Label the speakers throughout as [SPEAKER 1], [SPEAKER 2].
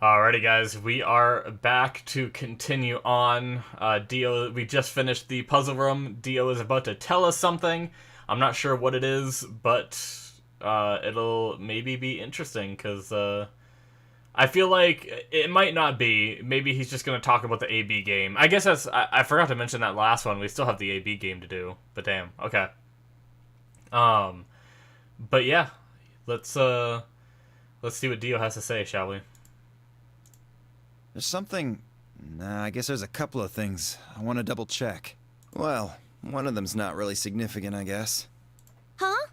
[SPEAKER 1] Alrighty, guys, we are back to continue on. Dio, we just finished the puzzle room. Dio is about to tell us something. I'm not sure what it is, but it'll maybe be interesting, because I feel like it might not be. Maybe he's just going to talk about the AB game. I guess I forgot to mention that last one. We still have the AB game to do, but damn, okay. But yeah, let's see what Dio has to say, shall we?
[SPEAKER 2] There's something... I guess there's a couple of things I want to double check. Well, one of them's not really significant, I guess.
[SPEAKER 3] Huh?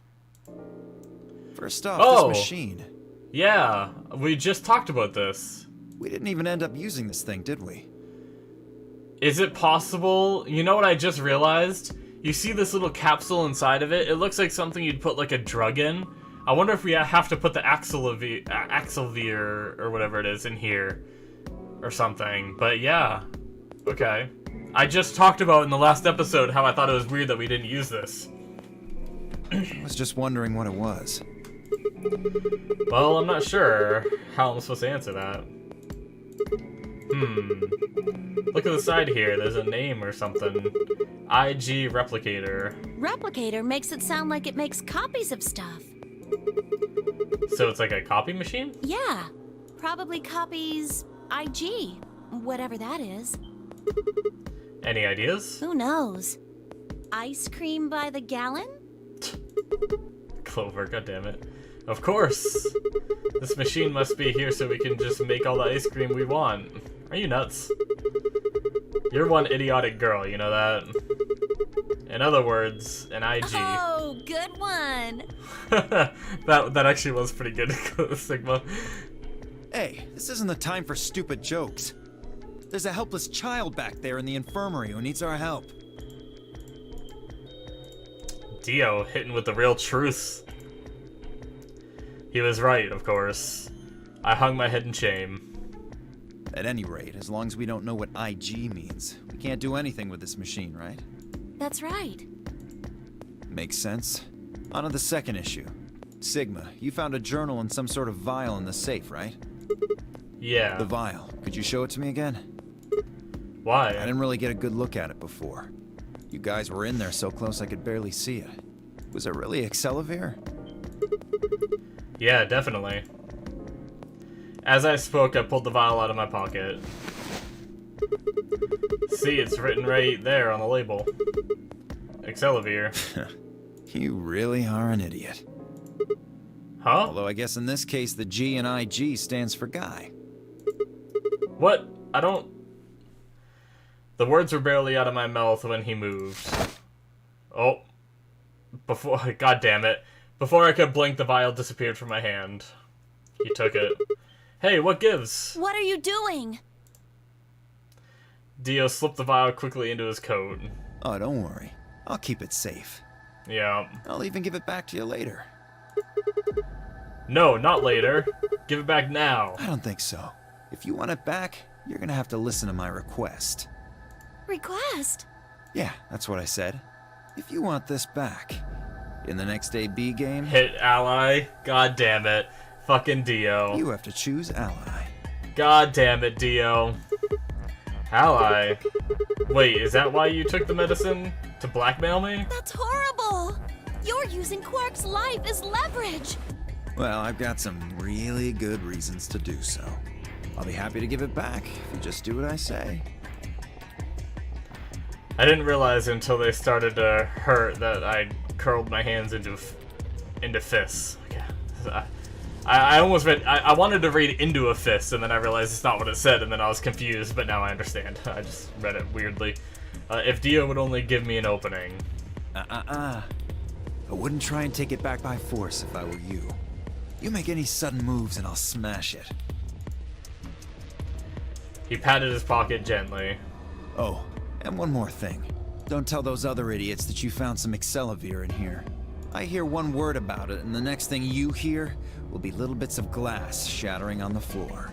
[SPEAKER 2] First off, this machine.
[SPEAKER 1] Yeah, we just talked about this.
[SPEAKER 2] We didn't even end up using this thing, did we?
[SPEAKER 1] Is it possible? You know what I just realized? You see this little capsule inside of it? It looks like something you'd put like a drug in. I wonder if we have to put the Axelveer or whatever it is in here. Or something, but yeah. Okay. I just talked about in the last episode how I thought it was weird that we didn't use this.
[SPEAKER 2] I was just wondering what it was.
[SPEAKER 1] Well, I'm not sure how I'm supposed to answer that. Look at the side here, there's a name or something. IG Replicator.
[SPEAKER 3] Replicator makes it sound like it makes copies of stuff.
[SPEAKER 1] So it's like a copy machine?
[SPEAKER 3] Yeah, probably copies... IG, whatever that is.
[SPEAKER 1] Any ideas?
[SPEAKER 3] Who knows? Ice cream by the gallon?
[SPEAKER 1] Clover, goddammit. Of course! This machine must be here so we can just make all the ice cream we want. Are you nuts? You're one idiotic girl, you know that? In other words, an IG.
[SPEAKER 3] Oh, good one!
[SPEAKER 1] that actually was pretty good, Sigma.
[SPEAKER 2] Hey, this isn't the time for stupid jokes. There's a helpless child back there in the infirmary who needs our help.
[SPEAKER 1] Dio hitting with the real truth. He was right, of course. I hung my head in shame.
[SPEAKER 2] At any rate, as long as we don't know what IG means, we can't do anything with this machine, right?
[SPEAKER 3] That's right.
[SPEAKER 2] Makes sense. On to the second issue. Sigma, you found a journal and some sort of vial in the safe, right?
[SPEAKER 1] Yeah.
[SPEAKER 2] The vial. Could you show it to me again?
[SPEAKER 1] Why?
[SPEAKER 2] I didn't really get a good look at it before. You guys were in there so close I could barely see it. Was it really Axelveer?
[SPEAKER 1] Yeah, definitely. As I spoke, I pulled the vial out of my pocket. See, it's written right there on the label. Axelveer.
[SPEAKER 2] You really are an idiot.
[SPEAKER 1] Huh?
[SPEAKER 2] Although I guess in this case the G in IG stands for guy.
[SPEAKER 1] What? I don't... The words were barely out of my mouth when he moved. Oh. God damn it. Before I could blink, the vial disappeared from my hand. He took it. Hey, what gives?
[SPEAKER 3] What are you doing?
[SPEAKER 1] Dio slipped the vial quickly into his coat.
[SPEAKER 2] Oh, don't worry. I'll keep it safe.
[SPEAKER 1] Yeah.
[SPEAKER 2] I'll even give it back to you later.
[SPEAKER 1] No, not later. Give it back now.
[SPEAKER 2] I don't think so. If you want it back, you're gonna have to listen to my request.
[SPEAKER 3] Request?
[SPEAKER 2] Yeah, that's what I said. If you want this back, in the next AB game...
[SPEAKER 1] Hit ally? God damn it. Fucking Dio.
[SPEAKER 2] You have to choose ally.
[SPEAKER 1] God damn it, Dio. Ally? Wait, is that why you took the medicine? To blackmail me?
[SPEAKER 3] That's horrible! You're using Quark's life as leverage!
[SPEAKER 2] Well, I've got some really good reasons to do so. I'll be happy to give it back if you just do what I say.
[SPEAKER 1] I didn't realize until they started to hurt that I curled my hands into fists. I almost read... I wanted to read into a fist, and then I realized it's not what it said, and then I was confused, but now I understand. I just read it weirdly. If Dio would only give me an opening.
[SPEAKER 2] I wouldn't try and take it back by force if I were you. You make any sudden moves and I'll smash it.
[SPEAKER 1] He patted his pocket gently.
[SPEAKER 2] Oh, and one more thing. Don't tell those other idiots that you found some Axelveer in here. I hear one word about it, and the next thing you hear will be little bits of glass shattering on the floor.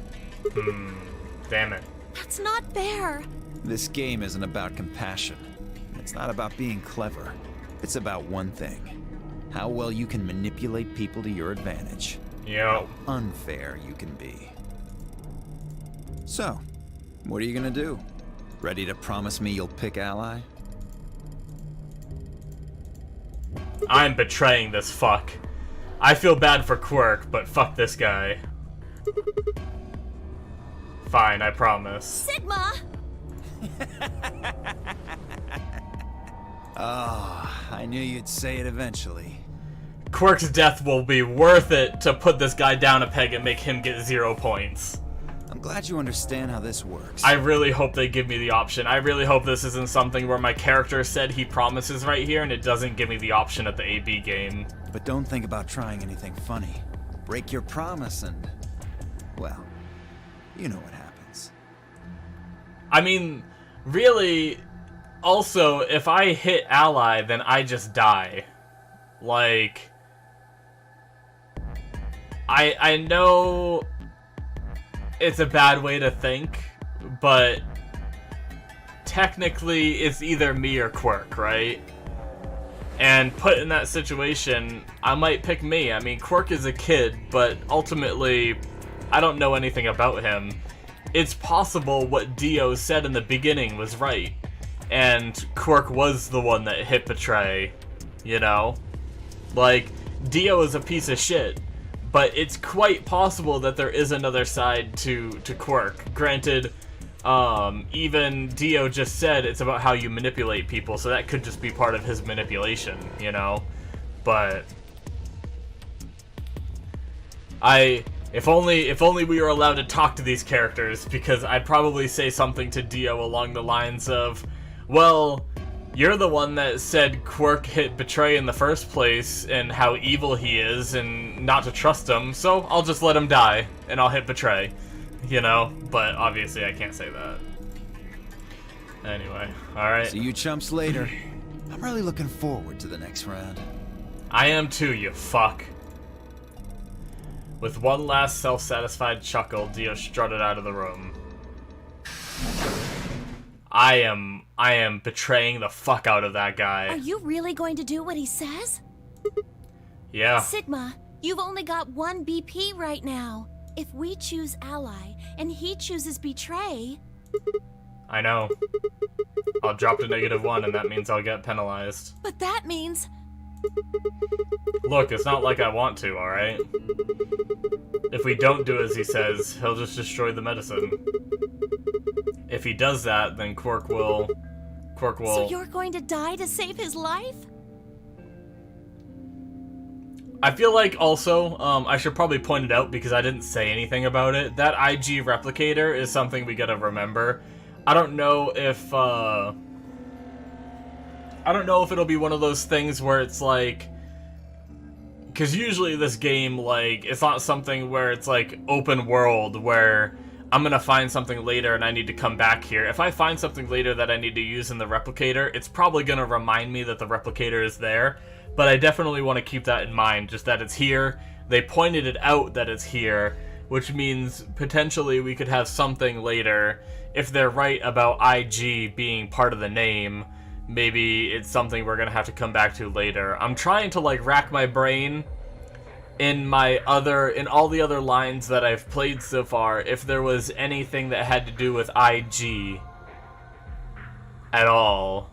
[SPEAKER 1] Damn it.
[SPEAKER 3] That's not fair.
[SPEAKER 2] This game isn't about compassion. It's not about being clever. It's about one thing. How well you can manipulate people to your advantage.
[SPEAKER 1] Yo.
[SPEAKER 2] How unfair you can be. So, what are you gonna do? Ready to promise me you'll pick ally?
[SPEAKER 1] I'm betraying this fuck. I feel bad for Quirk, but fuck this guy. Fine, I promise.
[SPEAKER 3] Sigma!
[SPEAKER 2] Ah, I knew you'd say it eventually.
[SPEAKER 1] Quirk's death will be worth it to put this guy down a peg and make him get 0 points.
[SPEAKER 2] I'm glad you understand how this works.
[SPEAKER 1] I really hope they give me the option. I really hope this isn't something where my character said he promises right here and it doesn't give me the option at the AB game.
[SPEAKER 2] But don't think about trying anything funny. Break your promise and... well, you know what happens.
[SPEAKER 1] I mean, really, also, if I hit ally, then I just die. Like... I know... it's a bad way to think, but technically it's either me or Quirk, right? And put in that situation, I might pick me. I mean, Quirk is a kid, but ultimately, I don't know anything about him. It's possible what Dio said in the beginning was right, and Quirk was the one that hit Betray, you know? Like, Dio is a piece of shit. But it's quite possible that there is another side to Quirk. Granted, even Dio just said it's about how you manipulate people, so that could just be part of his manipulation, you know? But... if only we were allowed to talk to these characters, because I'd probably say something to Dio along the lines of, well... you're the one that said Quirk hit Betray in the first place, and how evil he is, and not to trust him, so I'll just let him die, and I'll hit Betray. You know? But obviously I can't say that. Anyway, alright.
[SPEAKER 2] See you chumps later. I'm really looking forward to the next round.
[SPEAKER 1] I am too, you fuck. With one last self-satisfied chuckle, Dio strutted out of the room. I am betraying the fuck out of that guy.
[SPEAKER 3] Are you really going to do what he says?
[SPEAKER 1] Yeah.
[SPEAKER 3] Sigma, you've only got one BP right now. If we choose ally, and he chooses betray...
[SPEAKER 1] I know. I'll drop to -1 and that means I'll get penalized.
[SPEAKER 3] But that means...
[SPEAKER 1] Look, it's not like I want to, alright? If we don't do as he says, he'll just destroy the medicine. If he does that, then Quirk will...
[SPEAKER 3] So you're going to die to save his life?
[SPEAKER 1] I feel like also, I should probably point it out because I didn't say anything about it. That IG replicator is something we gotta remember. I don't know if it'll be one of those things where it's like... because usually this game, like, it's not something where it's like open world where... I'm gonna find something later and I need to come back here. If I find something later that I need to use in the replicator, it's probably gonna remind me that the replicator is there, but I definitely want to keep that in mind, just that it's here. They pointed it out that it's here, which means potentially we could have something later. If they're right about IG being part of the name, maybe it's something we're gonna have to come back to later. I'm trying to, like, rack my brain in all the other lines that I've played so far, if there was anything that had to do with IG at all.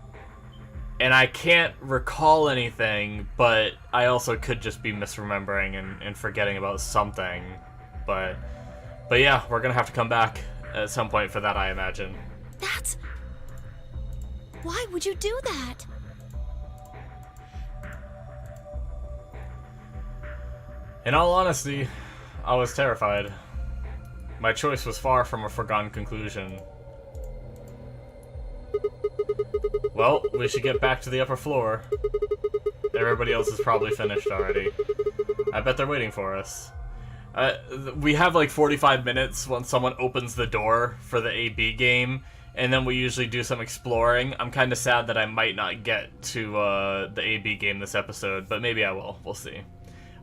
[SPEAKER 1] And I can't recall anything, but I also could just be misremembering and forgetting about something. But yeah, we're gonna have to come back at some point for that, I imagine.
[SPEAKER 3] That's... why would you do that?
[SPEAKER 1] In all honesty, I was terrified. My choice was far from a foregone conclusion. Well, we should get back to the upper floor. Everybody else is probably finished already. I bet they're waiting for us. We have like 45 minutes when someone opens the door for the AB game, and then we usually do some exploring. I'm kind of sad that I might not get to the AB game this episode, but maybe I will. We'll see.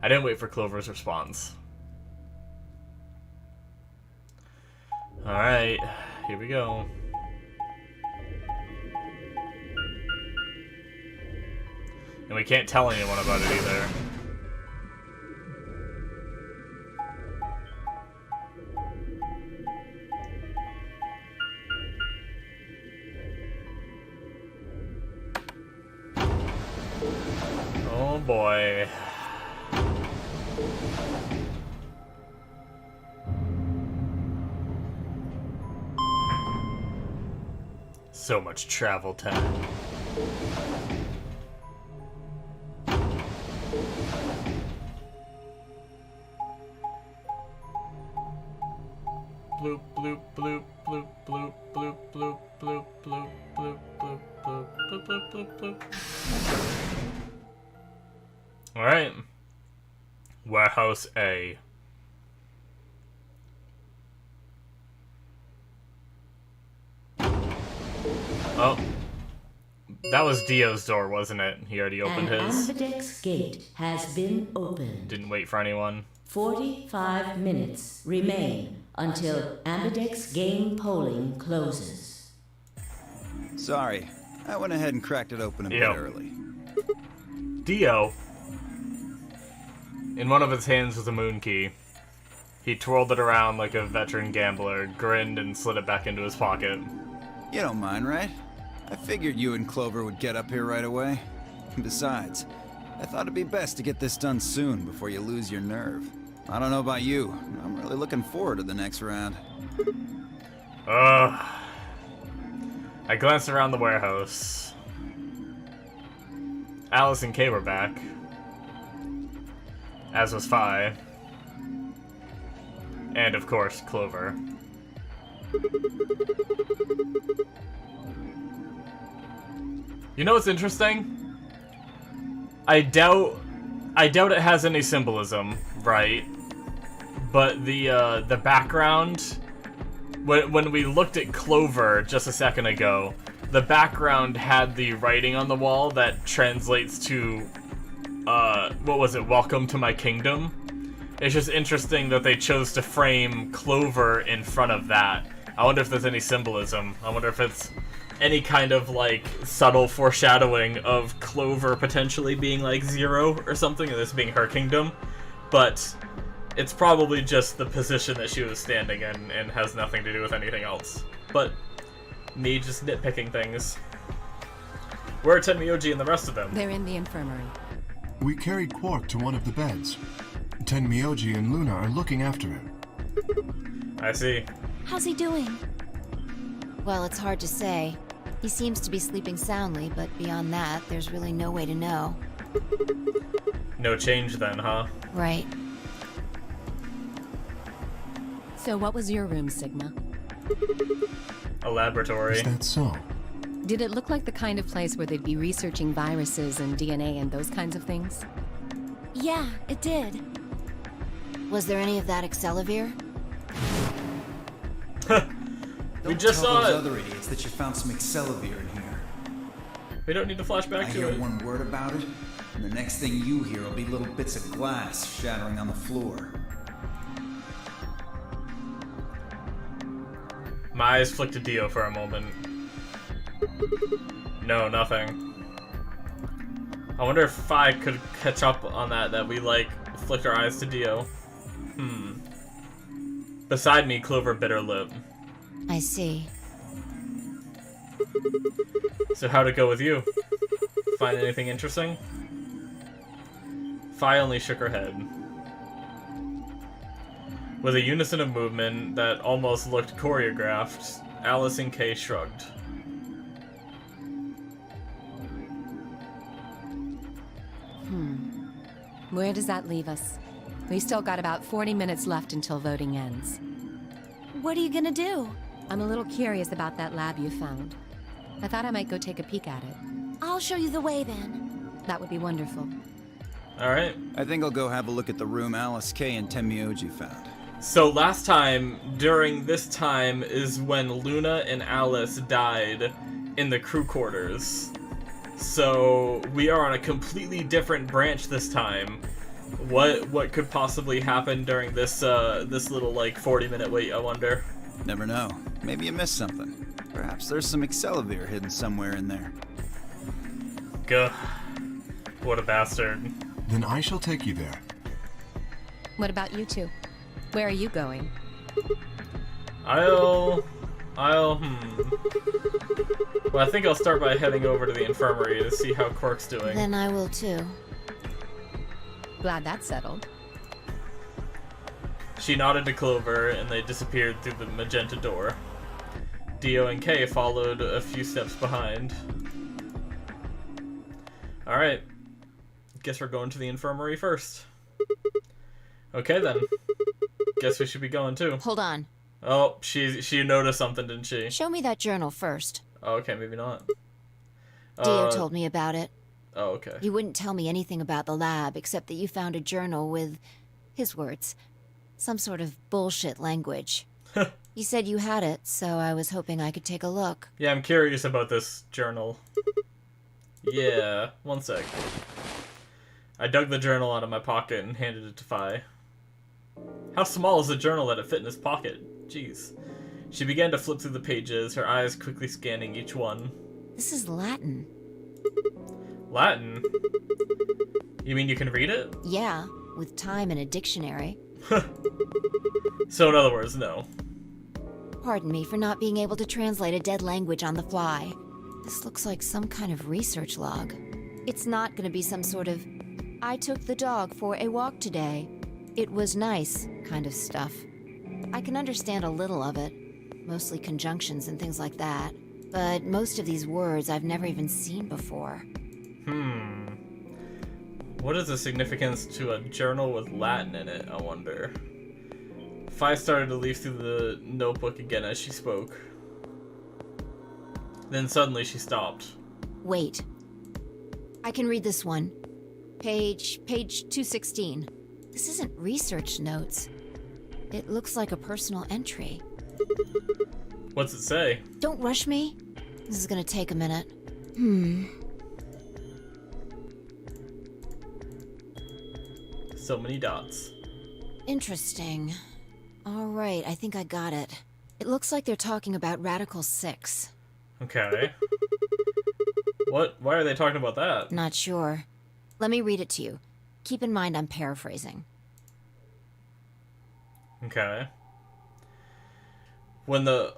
[SPEAKER 1] I didn't wait for Clover's response. Alright, here we go. And we can't tell anyone about it either. boy. So much travel time. Bloop, bloop, bloop, bloop, bloop, bloop, bloop, bloop, bloop, bloop, bloop, bloop, bloop, bloop, bloop, bloop. Alright. Warehouse A. Oh. That was Dio's door, wasn't it? He already opened his.
[SPEAKER 4] Ambidex gate has been opened.
[SPEAKER 1] Didn't wait for anyone.
[SPEAKER 4] 45 minutes remain until Ambidex game polling closes.
[SPEAKER 2] Sorry, I went ahead and cracked it open a bit early.
[SPEAKER 1] Dio. In one of his hands was a moon key. He twirled it around like a veteran gambler, grinned, and slid it back into his pocket.
[SPEAKER 2] You don't mind, right? I figured you and Clover would get up here right away. Besides, I thought it'd be best to get this done soon before you lose your nerve. I don't know about you, I'm really looking forward to the next round.
[SPEAKER 1] I glanced around the warehouse. Alice and Kay were back. As was Phi. And of course, Clover. You know what's interesting? I doubt it has any symbolism, right? But the background, when we looked at Clover just a second ago, the background had the writing on the wall that translates to, what was it? Welcome to my kingdom. It's just interesting that they chose to frame Clover in front of that. I wonder if there's any symbolism. I wonder if it's any kind of, like, subtle foreshadowing of Clover potentially being, like, 0 or something, and this being her kingdom. But it's probably just the position that she was standing in and has nothing to do with anything else. But me just nitpicking things. Where are Tenmyoji and the rest of them?
[SPEAKER 5] They're in the infirmary.
[SPEAKER 6] We carried Quark to one of the beds. Tenmyoji and Luna are looking after him.
[SPEAKER 1] I see.
[SPEAKER 3] How's he doing?
[SPEAKER 5] Well, it's hard to say. He seems to be sleeping soundly, but beyond that, there's really no way to know.
[SPEAKER 1] No change then, huh?
[SPEAKER 5] Right.
[SPEAKER 7] So what was your room, Sigma?
[SPEAKER 1] A laboratory.
[SPEAKER 6] Is that so?
[SPEAKER 7] Did it look like the kind of place where they'd be researching viruses and DNA and those kinds of things?
[SPEAKER 3] Yeah, it did.
[SPEAKER 5] Was there any of that Excelavir?
[SPEAKER 1] We just
[SPEAKER 2] Don't tell
[SPEAKER 1] saw
[SPEAKER 2] those
[SPEAKER 1] it.
[SPEAKER 2] other idiots that you found some Excelavir in here.
[SPEAKER 1] We don't need to flash back
[SPEAKER 2] I
[SPEAKER 1] to
[SPEAKER 2] hear
[SPEAKER 1] it.
[SPEAKER 2] one word about it, and the next thing you hear will be little bits of glass shattering on the floor.
[SPEAKER 1] My eyes flicked to Dio for a moment. No, nothing. I wonder if Phi could catch up on that we, like, flicked our eyes to Dio. Beside me, Clover bit her lip.
[SPEAKER 5] I see.
[SPEAKER 1] So how'd it go with you? Find anything interesting? Phi only shook her head. With a unison of movement that almost looked choreographed, Alice and Kay shrugged.
[SPEAKER 7] Where does that leave us? We still got about 40 minutes left until voting ends.
[SPEAKER 3] What are you gonna do?
[SPEAKER 7] I'm a little curious about that lab you found. I thought I might go take a peek at it.
[SPEAKER 3] I'll show you the way then.
[SPEAKER 7] That would be wonderful.
[SPEAKER 1] Alright.
[SPEAKER 2] I think I'll go have a look at the room Alice, Kay, and Tenmyoji found.
[SPEAKER 1] So last time, during this time, is when Luna and Alice died in the crew quarters. So we are on a completely different branch this time. What could possibly happen during this this little, like, 40-minute wait, I wonder?
[SPEAKER 2] Never know. Maybe you missed something. Perhaps there's some Excelavir hidden somewhere in there.
[SPEAKER 1] Gah. What a bastard.
[SPEAKER 6] Then I shall take you there.
[SPEAKER 7] What about you two? Where are you going?
[SPEAKER 1] Well, I think I'll start by heading over to the infirmary to see how Quark's doing.
[SPEAKER 5] Then I will too.
[SPEAKER 7] Glad that's settled.
[SPEAKER 1] She nodded to Clover, and they disappeared through the magenta door. Dio and Kay followed a few steps behind. Alright. Guess we're going to the infirmary first. Okay then. Guess we should be going too.
[SPEAKER 5] Hold on.
[SPEAKER 1] Oh, she noticed something, didn't she?
[SPEAKER 5] Show me that journal first.
[SPEAKER 1] Oh, okay, maybe not.
[SPEAKER 5] Dio told me about it.
[SPEAKER 1] Oh, okay.
[SPEAKER 5] You wouldn't tell me anything about the lab except that you found a journal with, his words, some sort of bullshit language. He said you had it, so I was hoping I could take a look.
[SPEAKER 1] Yeah, I'm curious about this journal. Yeah, one sec. I dug the journal out of my pocket and handed it to Phi. How small is the journal that it fit in his pocket? Jeez. She began to flip through the pages, her eyes quickly scanning each one.
[SPEAKER 5] This is Latin.
[SPEAKER 1] Latin? You mean you can read it?
[SPEAKER 5] Yeah, with time and a dictionary.
[SPEAKER 1] So in other words, no.
[SPEAKER 5] Pardon me for not being able to translate a dead language on the fly. This looks like some kind of research log. It's not gonna be some sort of, I took the dog for a walk today. It was nice kind of stuff. I can understand a little of it, mostly conjunctions and things like that. But most of these words I've never even seen before.
[SPEAKER 1] What is the significance to a journal with Latin in it, I wonder? Phi started to leaf through the notebook again as she spoke. Then suddenly she stopped.
[SPEAKER 5] Wait. I can read this one. Page 216. This isn't research notes. It looks like a personal entry.
[SPEAKER 1] What's it say?
[SPEAKER 5] Don't rush me. This is gonna take a minute.
[SPEAKER 1] So many dots.
[SPEAKER 5] Interesting. All right, I think I got it. It looks like they're talking about Radical 6.
[SPEAKER 1] Okay. What? Why are they talking about that?
[SPEAKER 5] Not sure. Let me read it to you. Keep in mind I'm paraphrasing.
[SPEAKER 1] Okay. When the...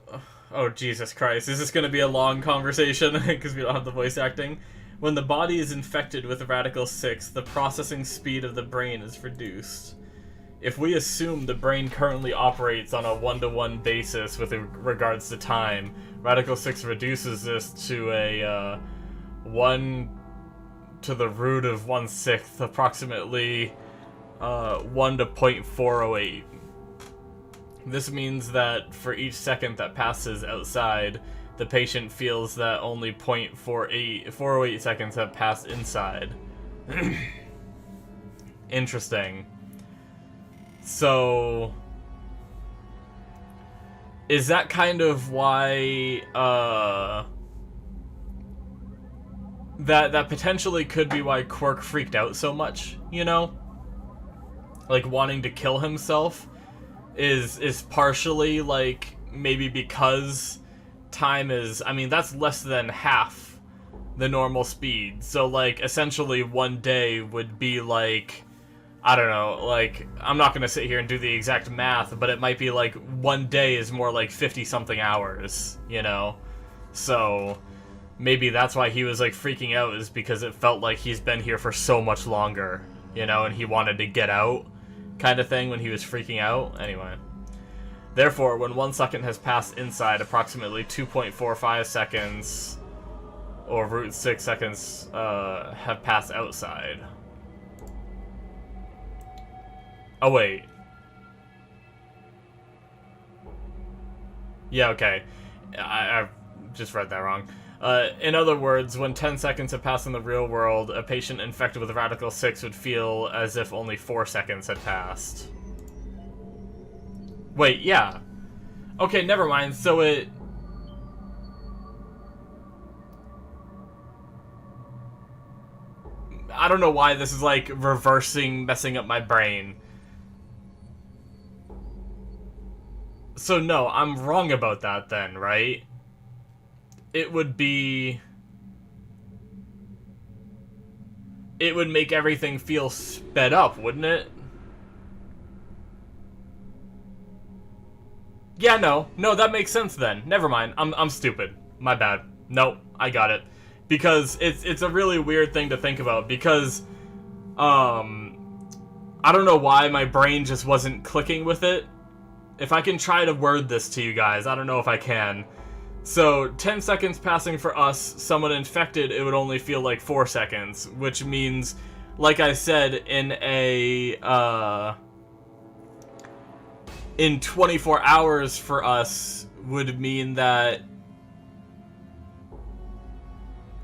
[SPEAKER 1] Oh, Jesus Christ. Is this going to be a long conversation? Because we don't have the voice acting. When the body is infected with Radical 6, the processing speed of the brain is reduced. If we assume the brain currently operates on a one-to-one basis with regards to time, Radical 6 reduces this to a 1 to the root of 1/6, approximately 1 to 0.408. This means that for each second that passes outside, the patient feels that only 0.408 seconds have passed inside. Interesting. So, is that kind of why, that potentially could be why Quark freaked out so much, you know? Like, wanting to kill himself is partially, like, maybe because time is, I mean, that's less than half the normal speed. So, like, essentially one day would be, like, I don't know, like, I'm not gonna sit here and do the exact math, but it might be, like, one day is more like 50-something hours, you know? So, maybe that's why he was, like, freaking out, is because it felt like he's been here for so much longer, you know, and he wanted to get out, kind of thing, when he was freaking out. Anyway. Therefore, when 1 second has passed inside, approximately 2.45 seconds, or root 6 seconds, have passed outside. Oh, wait. Yeah, okay. I just read that wrong. In other words, when 10 seconds have passed in the real world, a patient infected with Radical 6 would feel as if only 4 seconds had passed. Wait, yeah. Okay, never mind. So it... I don't know why this is, like, reversing, messing up my brain. So no, I'm wrong about that then, right? It would be... It would make everything feel sped up, wouldn't it? Yeah, no, that makes sense then. Never mind, I'm stupid. My bad. Nope, I got it. Because it's a really weird thing to think about, because, I don't know why my brain just wasn't clicking with it. If I can try to word this to you guys, I don't know if I can. So, 10 seconds passing for us, someone infected, it would only feel like 4 seconds, which means, like I said, in 24 hours for us would mean that...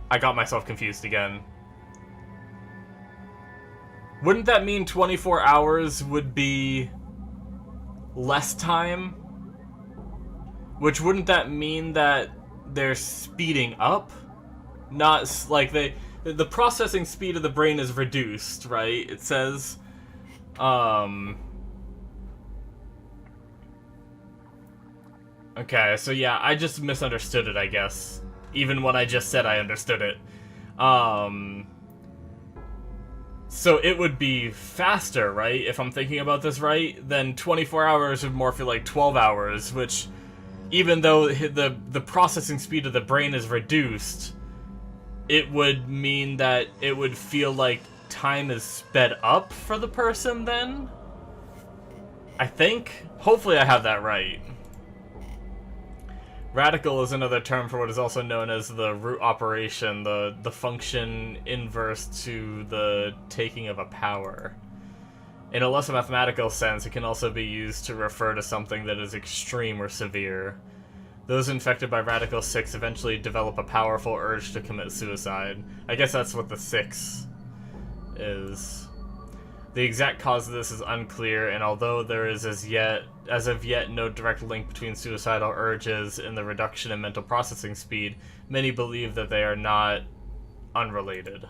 [SPEAKER 1] I got myself confused again. Wouldn't that mean 24 hours would be less time? Which wouldn't that mean that they're speeding up? Not like the processing speed of the brain is reduced, right? It says okay, so yeah, I just misunderstood it, I guess. Even when I just said I understood it. So it would be faster, right? If I'm thinking about this right, then 24 hours would more feel like 12 hours, which, even though the processing speed of the brain is reduced, it would mean that it would feel like time is sped up for the person then? I think? Hopefully I have that right. Radical is another term for what is also known as the root operation, the function inverse to the taking of a power. In a less mathematical sense, it can also be used to refer to something that is extreme or severe. Those infected by Radical 6 eventually develop a powerful urge to commit suicide. I guess that's what the 6 is. The exact cause of this is unclear, and although there is as of yet no direct link between suicidal urges and the reduction in mental processing speed, many believe that they are not unrelated.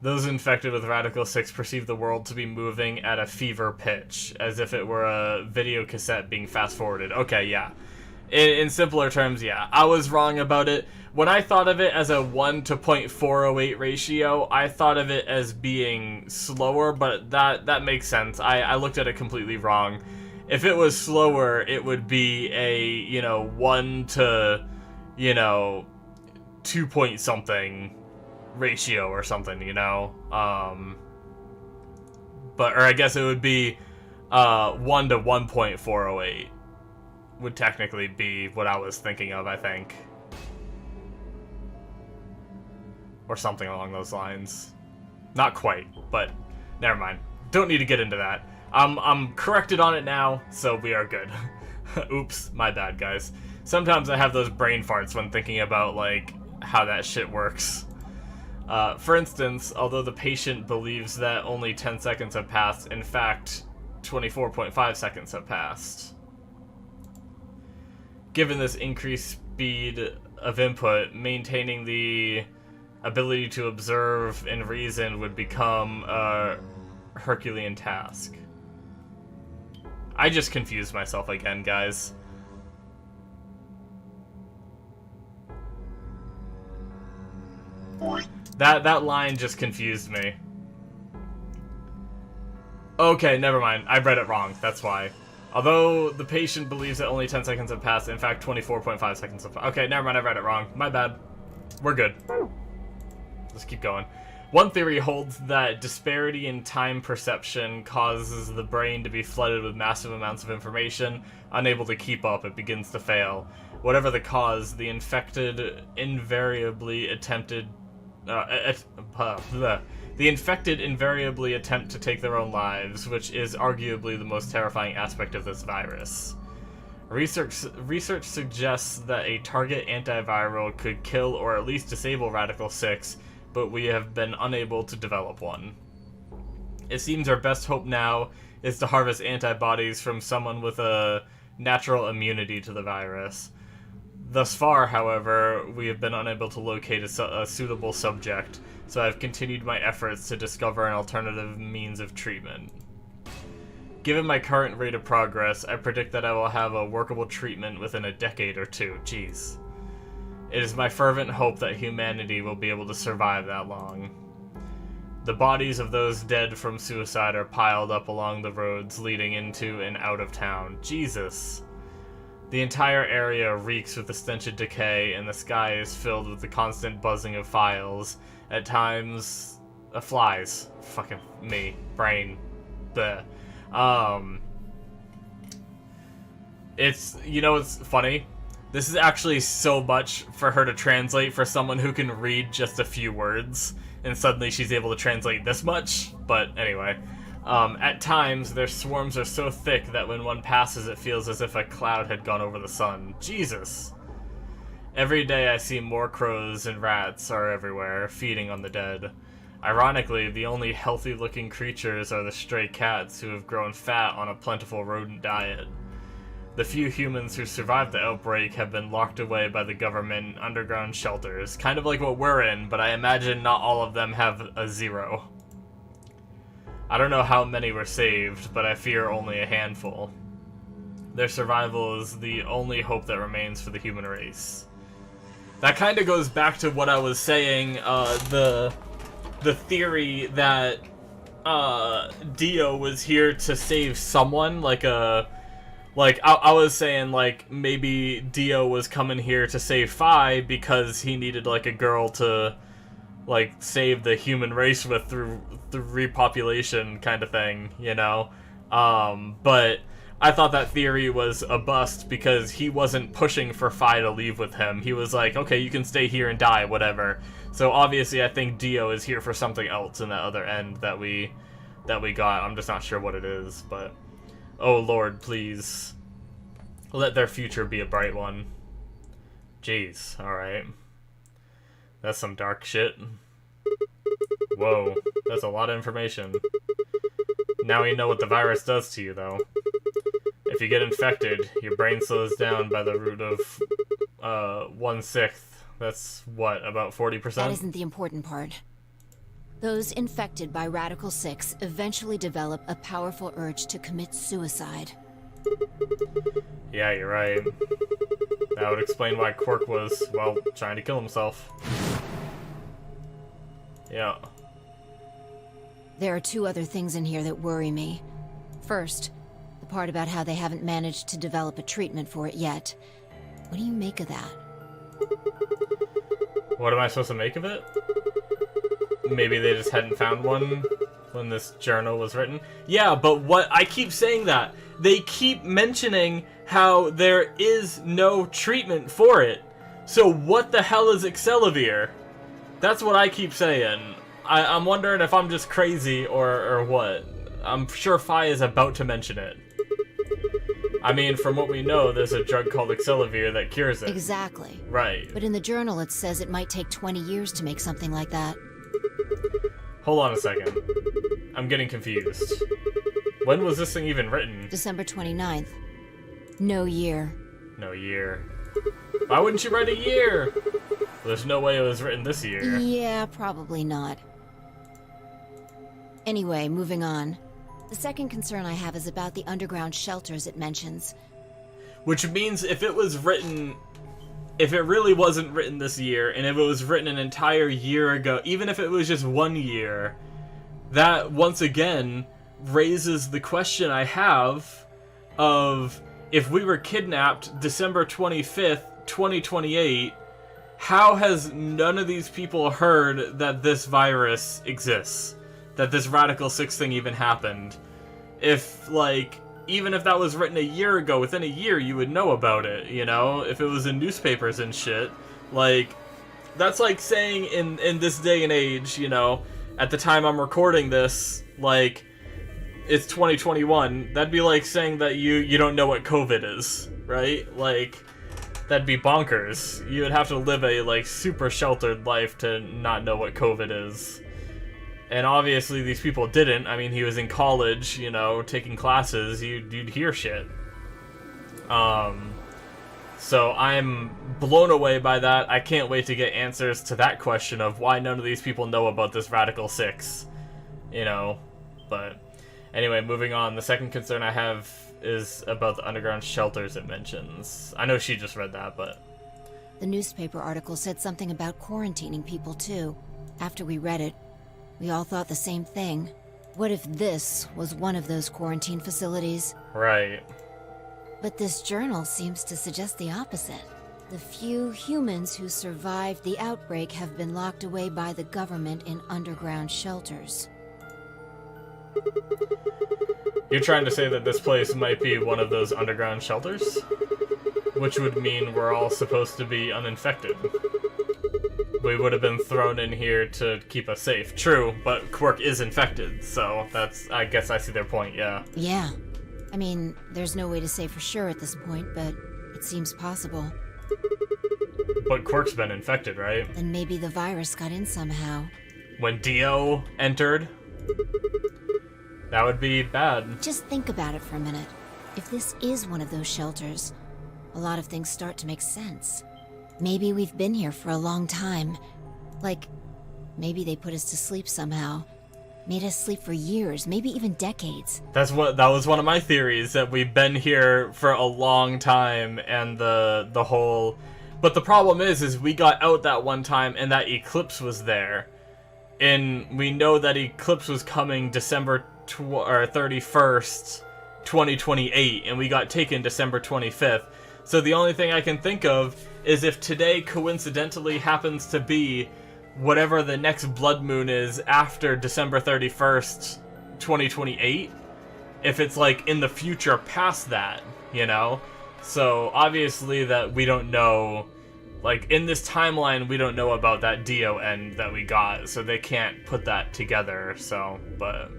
[SPEAKER 1] Those infected with Radical 6 perceive the world to be moving at a fever pitch, as if it were a video cassette being fast-forwarded. Okay, yeah. In simpler terms, yeah. I was wrong about it. When I thought of it as a 1 to 0.408 ratio, I thought of it as being slower, but that makes sense. I looked at it completely wrong. If it was slower, it would be a, 1 to, 2 point something ratio or something, But, or I guess it would be 1 to 1.408 would technically be what I was thinking of, I think. Or something along those lines. Not quite, but never mind. Don't need to get into that. I'm corrected on it now, so we are good. Oops, my bad, guys. Sometimes I have those brain farts when thinking about, how that shit works. For instance, although the patient believes that only 10 seconds have passed, in fact, 24.5 seconds have passed. Given this increased speed of input, maintaining the ability to observe and reason would become a Herculean task. I just confused myself again, guys. That line just confused me. Okay, never mind. I read it wrong. That's why. Although the patient believes that only 10 seconds have passed, in fact, 24.5 seconds have passed. Okay, never mind. I read it wrong. My bad. We're good. Let's keep going. One theory holds that disparity in time perception causes the brain to be flooded with massive amounts of information. Unable to keep up, it begins to fail. Whatever the cause, the infected invariably attempt to take their own lives, which is arguably the most terrifying aspect of this virus. Research suggests that a target antiviral could kill or at least disable Radical 6, but we have been unable to develop one. It seems our best hope now is to harvest antibodies from someone with a natural immunity to the virus. Thus far, however, we have been unable to locate a suitable subject, so I have continued my efforts to discover an alternative means of treatment. Given my current rate of progress, I predict that I will have a workable treatment within a decade or two. Jeez. It is my fervent hope that humanity will be able to survive that long. The bodies of those dead from suicide are piled up along the roads leading into and out of town. Jesus. The entire area reeks with the stench of decay, and the sky is filled with the constant buzzing of files. At times, Flies. Fucking me. Brain. The. It's, you know, it's funny. This is actually so much for her to translate for someone who can read just a few words, and suddenly she's able to translate this much. But anyway, at times their swarms are so thick that when one passes it feels as if a cloud had gone over the sun. Jesus. Every day I see more crows and rats are everywhere, feeding on the dead. Ironically, the only healthy-looking creatures are the stray cats who have grown fat on a plentiful rodent diet. The few humans who survived the outbreak have been locked away by the government in underground shelters, kind of like what we're in, but I imagine not all of them have a 0. I don't know how many were saved, but I fear only a handful. Their survival is the only hope that remains for the human race. That kind of goes back to what I was saying, the theory that Dio was here to save someone, I was saying, like, maybe Dio was coming here to save Phi because he needed, like, a girl to, like, save the human race with through repopulation kind of thing, you know? But I thought that theory was a bust because he wasn't pushing for Phi to leave with him. He was like, okay, you can stay here and die, whatever. So obviously I think Dio is here for something else in that other end that we got. I'm just not sure what it is, but... Oh Lord, please. Let their future be a bright one. Jeez, alright. That's some dark shit. Whoa, that's a lot of information. Now we know what the virus does to you, though. If you get infected, your brain slows down by the root of 1/6. That's what, about 40%?
[SPEAKER 5] That isn't the important part. Those infected by Radical 6 eventually develop a powerful urge to commit suicide.
[SPEAKER 1] Yeah, you're right. That would explain why Quark was, well, trying to kill himself. Yeah.
[SPEAKER 5] There are 2 other things in here that worry me. First, the part about how they haven't managed to develop a treatment for it yet. What do you make of that?
[SPEAKER 1] What am I supposed to make of it? Maybe they just hadn't found one when this journal was written. Yeah, but what I keep saying that. They keep mentioning how there is no treatment for it. So what the hell is Excelivir? That's what I keep saying. I'm wondering if I'm just crazy or what. I'm sure Phi is about to mention it. I mean, from what we know, there's a drug called Excelivir that cures it.
[SPEAKER 5] Exactly.
[SPEAKER 1] Right.
[SPEAKER 5] But in the journal it says it might take 20 years to make something like that.
[SPEAKER 1] Hold on a second. I'm getting confused. When was this thing even written?
[SPEAKER 5] December 29th. No year.
[SPEAKER 1] No year. Why wouldn't you write a year? Well, there's no way it was written this year.
[SPEAKER 5] Yeah, probably not. Anyway, moving on. The second concern I have is about the underground shelters it mentions.
[SPEAKER 1] Which means if it was written... If it really wasn't written this year, and if it was written an entire year ago, even if it was just 1 year, that, once again, raises the question I have of, if we were kidnapped December 25th, 2028, how has none of these people heard that this virus exists? That this Radical 6 thing even happened? If, like... Even if that was written a year ago, within a year, you would know about it, you know? If it was in newspapers and shit. Like, that's like saying in this day and age, you know, at the time I'm recording this, like, it's 2021. That'd be like saying that you don't know what COVID is, right? Like, that'd be bonkers. You would have to live a, like, super sheltered life to not know what COVID is. And obviously these people didn't. I mean, he was in college, you know, taking classes. You'd hear shit. So I'm blown away by that. I can't wait to get answers to that question of why none of these people know about this Radical 6. You know, but anyway, moving on. The second concern I have is about the underground shelters it mentions. I know she just read that, but...
[SPEAKER 5] The newspaper article said something about quarantining people, too. After we read it, we all thought the same thing. What if this was one of those quarantine facilities?
[SPEAKER 1] Right.
[SPEAKER 5] But this journal seems to suggest the opposite. The few humans who survived the outbreak have been locked away by the government in underground shelters.
[SPEAKER 1] You're trying to say that this place might be one of those underground shelters? Which would mean we're all supposed to be uninfected. We would have been thrown in here to keep us safe. True, but Quirk is infected, so that's... I guess I see their point, yeah.
[SPEAKER 5] Yeah. I mean, there's no way to say for sure at this point, but it seems possible.
[SPEAKER 1] But Quirk's been infected, right?
[SPEAKER 5] Then maybe the virus got in somehow.
[SPEAKER 1] When Dio entered? That would be bad.
[SPEAKER 5] Just think about it for a minute. If this is one of those shelters, a lot of things start to make sense. Maybe we've been here for a long time. Like, maybe they put us to sleep somehow. Made us sleep for years, maybe even decades.
[SPEAKER 1] That was one of my theories, that we've been here for a long time, and the whole... But the problem is we got out that one time, and that eclipse was there. And we know that eclipse was coming December 31st, 2028, and we got taken December 25th. So the only thing I can think of is if today coincidentally happens to be whatever the next blood moon is after December 31st, 2028, if it's like in the future past that, you know? So obviously that we don't know, like in this timeline we don't know about that Dio end that we got, so they can't put that together, so, but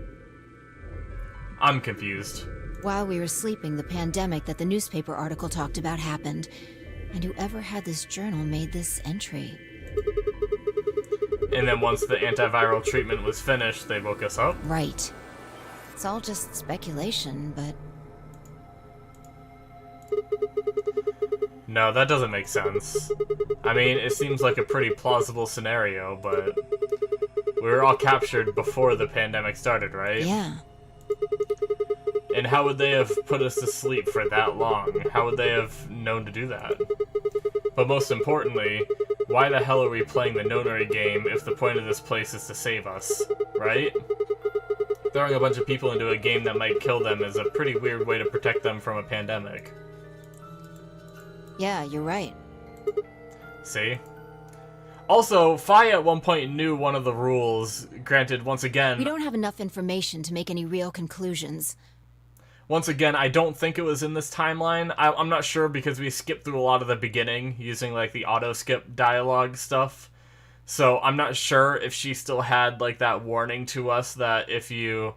[SPEAKER 1] I'm confused.
[SPEAKER 5] While we were sleeping, the pandemic that the newspaper article talked about happened, and whoever had this journal made this entry.
[SPEAKER 1] And then once the antiviral treatment was finished, they woke us up?
[SPEAKER 5] Right. It's all just speculation, but...
[SPEAKER 1] No, that doesn't make sense. I mean, it seems like a pretty plausible scenario, but we were all captured before the pandemic started, right?
[SPEAKER 5] Yeah.
[SPEAKER 1] And how would they have put us to sleep for that long? How would they have known to do that? But most importantly, why the hell are we playing the nonary game if the point of this place is to save us, right? Throwing a bunch of people into a game that might kill them is a pretty weird way to protect them from a pandemic.
[SPEAKER 5] Yeah, you're right.
[SPEAKER 1] See? Also, Fi at one point knew one of the rules. Granted, once again...
[SPEAKER 5] We don't have enough information to make any real conclusions.
[SPEAKER 1] Once again, I don't think it was in this timeline. I'm not sure because we skipped through a lot of the beginning using, like, the auto-skip dialogue stuff. So I'm not sure if she still had, like, that warning to us that if you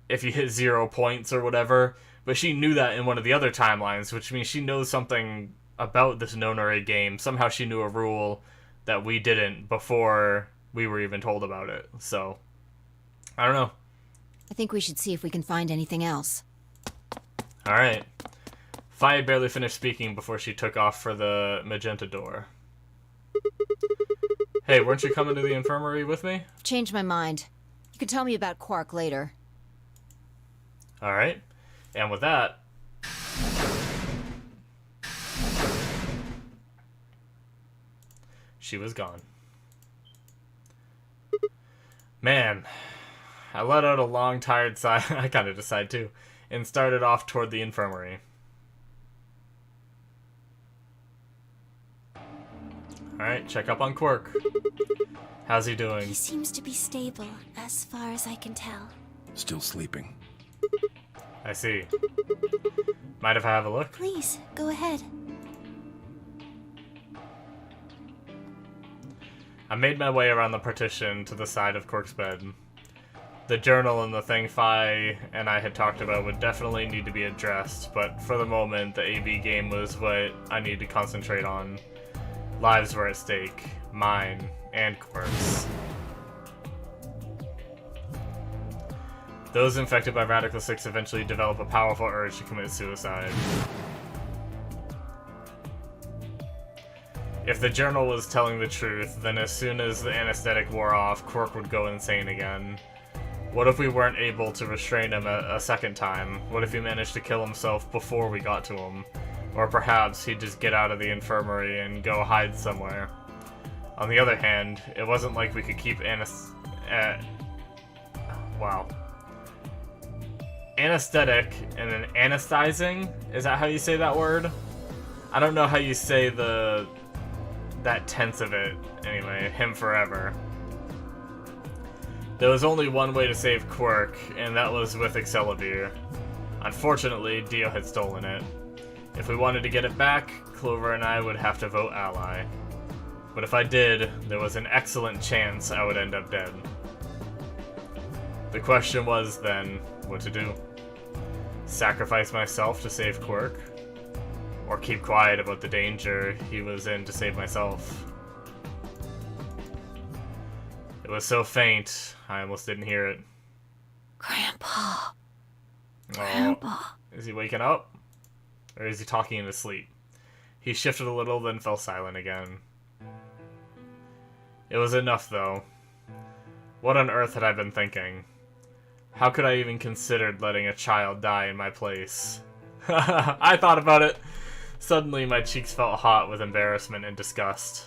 [SPEAKER 1] hit 0 points or whatever. But she knew that in one of the other timelines, which means she knows something about this nonary game. Somehow she knew a rule that we didn't before we were even told about it. So, I don't know.
[SPEAKER 5] I think we should see if we can find anything else.
[SPEAKER 1] Alright. Fi had barely finished speaking before she took off for the magenta door. Hey, weren't you coming to the infirmary with me?
[SPEAKER 5] Changed my mind. You can tell me about Quark later.
[SPEAKER 1] Alright. And with that... she was gone. Man... I let out a long, tired sigh. I kind of just sighed too. And started off toward the infirmary. Alright, check up on Quirk. How's he doing?
[SPEAKER 3] He seems to be stable, as far as I can tell.
[SPEAKER 6] Still sleeping.
[SPEAKER 1] I see. Mind if I have a look?
[SPEAKER 3] Please, go ahead.
[SPEAKER 1] I made my way around the partition to the side of Quirk's bed. The journal and the thing Fi and I had talked about would definitely need to be addressed, but for the moment, the AV game was what I needed to concentrate on. Lives were at stake. Mine and Quirk's. Those infected by Radical 6 eventually develop a powerful urge to commit suicide. If the journal was telling the truth, then as soon as the anesthetic wore off, Quirk would go insane again. What if we weren't able to restrain him a second time? What if he managed to kill himself before we got to him? Or perhaps he'd just get out of the infirmary and go hide somewhere. On the other hand, it wasn't like we could keep anesthetic and then anesthetizing? Is that how you say that word? I don't know how you say that tense of it. Anyway, him forever. There was only one way to save Quirk, and that was with Excalibur. Unfortunately, Dio had stolen it. If we wanted to get it back, Clover and I would have to vote ally. But if I did, there was an excellent chance I would end up dead. The question was, then, what to do? Sacrifice myself to save Quirk? Or keep quiet about the danger he was in to save myself? It was so faint, I almost didn't hear it.
[SPEAKER 3] Grandpa.
[SPEAKER 1] Oh, is he waking up? Or is he talking in his sleep? He shifted a little, then fell silent again. It was enough, though. What on earth had I been thinking? How could I even considered letting a child die in my place? I thought about it. Suddenly, my cheeks felt hot with embarrassment and disgust.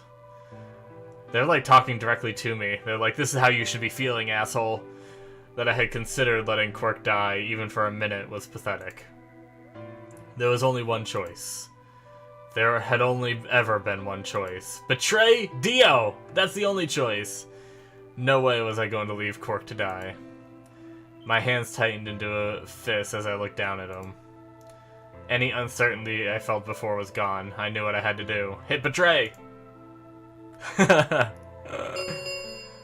[SPEAKER 1] They're like talking directly to me. They're like, this is how you should be feeling, asshole. That I had considered letting Quirk die, even for a minute, was pathetic. There was only one choice. There had only ever been one choice. Betray Dio! That's the only choice. No way was I going to leave Quirk to die. My hands tightened into a fist as I looked down at him. Any uncertainty I felt before was gone. I knew what I had to do. Hit betray!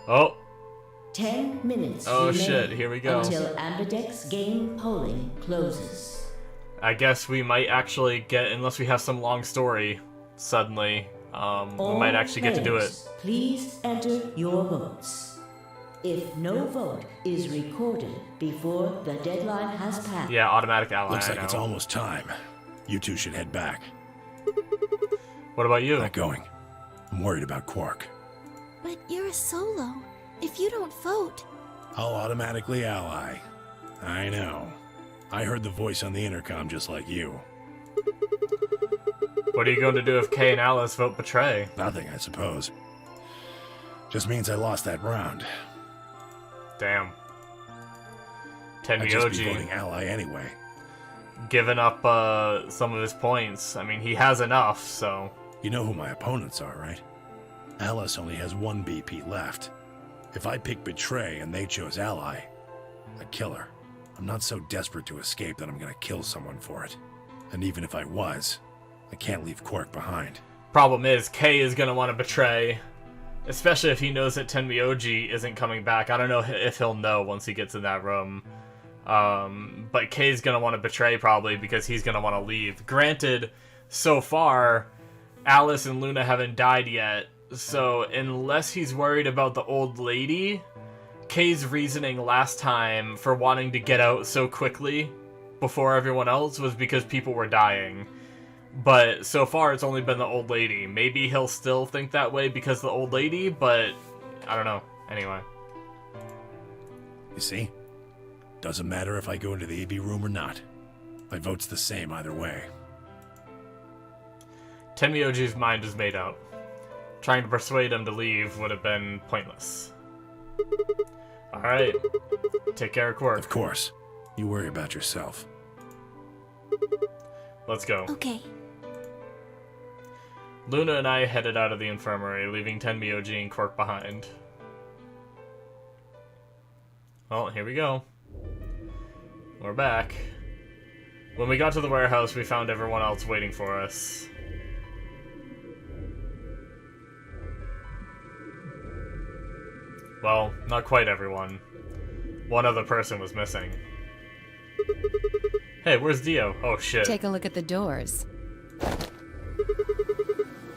[SPEAKER 1] Oh.
[SPEAKER 4] 10 minutes
[SPEAKER 1] Oh
[SPEAKER 4] remain
[SPEAKER 1] shit, here we go.
[SPEAKER 4] until Ambidex game polling closes.
[SPEAKER 1] I guess we might actually get, unless we have some long story, suddenly, we might actually get to do it.
[SPEAKER 4] Players, please enter your votes. If no vote is recorded before the deadline has passed...
[SPEAKER 1] Yeah, automatic ally.
[SPEAKER 8] Looks
[SPEAKER 1] I
[SPEAKER 8] like
[SPEAKER 1] know.
[SPEAKER 8] it's almost time. You two should head back.
[SPEAKER 1] What about you?
[SPEAKER 8] Not going. I'm worried about Quark.
[SPEAKER 3] But you're a solo. If you don't vote...
[SPEAKER 8] I'll automatically ally. I know. I heard the voice on the intercom just like you.
[SPEAKER 1] What are you going to do if Kay and Alice vote betray?
[SPEAKER 8] Nothing, I suppose. Just means I lost that round.
[SPEAKER 1] Damn.
[SPEAKER 8] I'd just be
[SPEAKER 1] Tenmyoji
[SPEAKER 8] voting ally anyway.
[SPEAKER 1] giving up some of his points. I mean, he has enough, so...
[SPEAKER 8] You know who my opponents are, right? Alice only has one BP left. If I pick Betray and they chose Ally, I'd kill her. I'm not so desperate to escape that I'm gonna kill someone for it. And even if I was, I can't leave Quark behind.
[SPEAKER 1] Problem is, Kay is gonna want to betray, especially if he knows that Tenmyoji isn't coming back. I don't know if he'll know once he gets in that room. But Kay's gonna want to betray probably because he's gonna want to leave. Granted, so far, Alice and Luna haven't died yet, so unless he's worried about the old lady, Kay's reasoning last time for wanting to get out so quickly before everyone else was because people were dying. But so far, it's only been the old lady. Maybe he'll still think that way because of the old lady, but I don't know. Anyway.
[SPEAKER 8] You see? Doesn't matter if I go into the AB room or not. My vote's the same either way.
[SPEAKER 1] Tenmyoji's mind is made up. Trying to persuade him to leave would have been pointless. Alright. Take care of Quark.
[SPEAKER 8] Of course. You worry about yourself.
[SPEAKER 1] Let's go.
[SPEAKER 3] Okay.
[SPEAKER 1] Luna and I headed out of the infirmary, leaving Tenmyoji and Quark behind. Well, here we go. We're back. When we got to the warehouse, we found everyone else waiting for us. Well, not quite everyone. One other person was missing. Hey, where's Dio? Oh shit.
[SPEAKER 7] Take a look at the doors.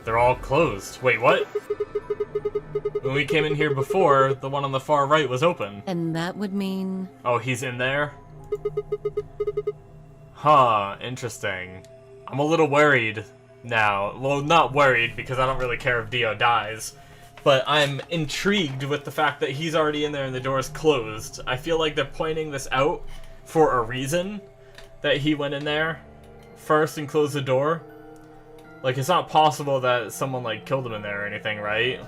[SPEAKER 1] They're all closed. Wait, what? When we came in here before, the one on the far right was open.
[SPEAKER 7] And that would mean...
[SPEAKER 1] Oh, he's in there? Huh, interesting. I'm a little worried now. Well, not worried, because I don't really care if Dio dies. But I'm intrigued with the fact that he's already in there and the door's closed. I feel like they're pointing this out for a reason. That he went in there first and closed the door. Like, it's not possible that someone, like, killed him in there or anything, right?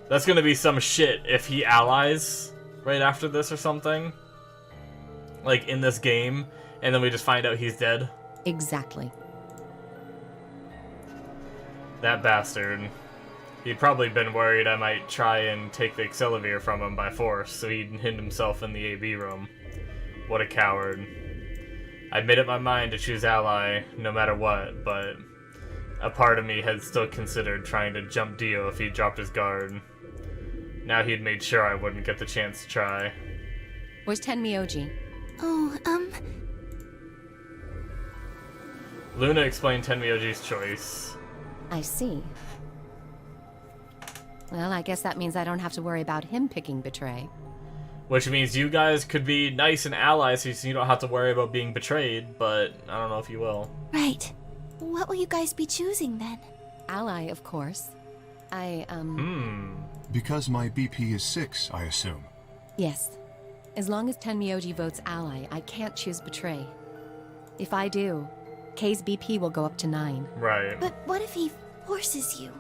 [SPEAKER 1] That's gonna be some shit if he allies right after this or something. Like, in this game, and then we just find out he's dead.
[SPEAKER 7] Exactly.
[SPEAKER 1] That bastard. He'd probably been worried I might try and take the Accelevier from him by force, so he'd hid himself in the AB room. What a coward. I'd made up my mind to choose Ally no matter what, but a part of me had still considered trying to jump Dio if he dropped his guard. Now he'd made sure I wouldn't get the chance to try.
[SPEAKER 7] Where's Tenmyoji?
[SPEAKER 3] Oh,
[SPEAKER 1] Luna explained Tenmyoji's choice.
[SPEAKER 7] I see. Well, I guess that means I don't have to worry about him picking Betray.
[SPEAKER 1] Which means you guys could be nice and allies so you don't have to worry about being betrayed, but I don't know if you will.
[SPEAKER 3] right. What will you guys be choosing then?
[SPEAKER 7] Ally, of course.
[SPEAKER 6] Because my BP is 6, I assume.
[SPEAKER 7] Yes. As long as Tenmyoji votes Ally, I can't choose Betray. If I do, K's BP will go up to 9.
[SPEAKER 1] Right.
[SPEAKER 3] But what if he forces you?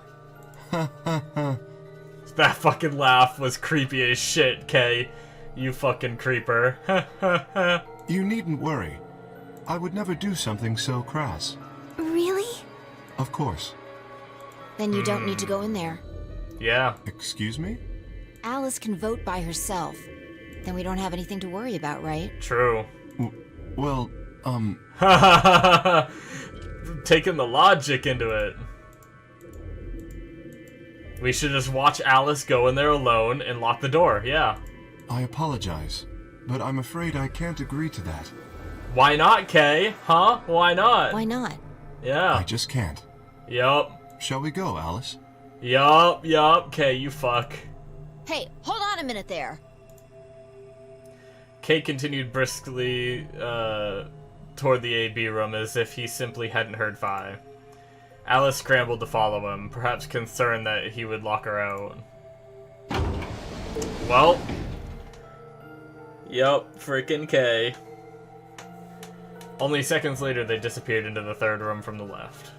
[SPEAKER 1] That fucking laugh was creepy as shit, Kay. You fucking creeper.
[SPEAKER 6] You needn't worry. I would never do something so crass.
[SPEAKER 3] Really?
[SPEAKER 6] Of course.
[SPEAKER 5] Then you don't need to go in there.
[SPEAKER 1] Yeah.
[SPEAKER 6] Excuse me?
[SPEAKER 5] Alice can vote by herself. Then we don't have anything to worry about, right?
[SPEAKER 1] True.
[SPEAKER 6] Well,
[SPEAKER 1] Taking the logic into it. We should just watch Alice go in there alone and lock the door, yeah.
[SPEAKER 6] I apologize, but I'm afraid I can't agree to that.
[SPEAKER 1] Why not, Kay? Huh? Why not?
[SPEAKER 5] Why not?
[SPEAKER 1] Yeah.
[SPEAKER 6] I just can't.
[SPEAKER 1] Yup.
[SPEAKER 6] Shall we go, Alice?
[SPEAKER 1] Yup. Kay, you fuck.
[SPEAKER 5] Hey, hold on a minute there.
[SPEAKER 1] Kay continued briskly toward the AB room as if he simply hadn't heard Vi. Alice scrambled to follow him, perhaps concerned that he would lock her out. Well. Yup, freaking Kay. Only seconds later, they disappeared into the third room from the left.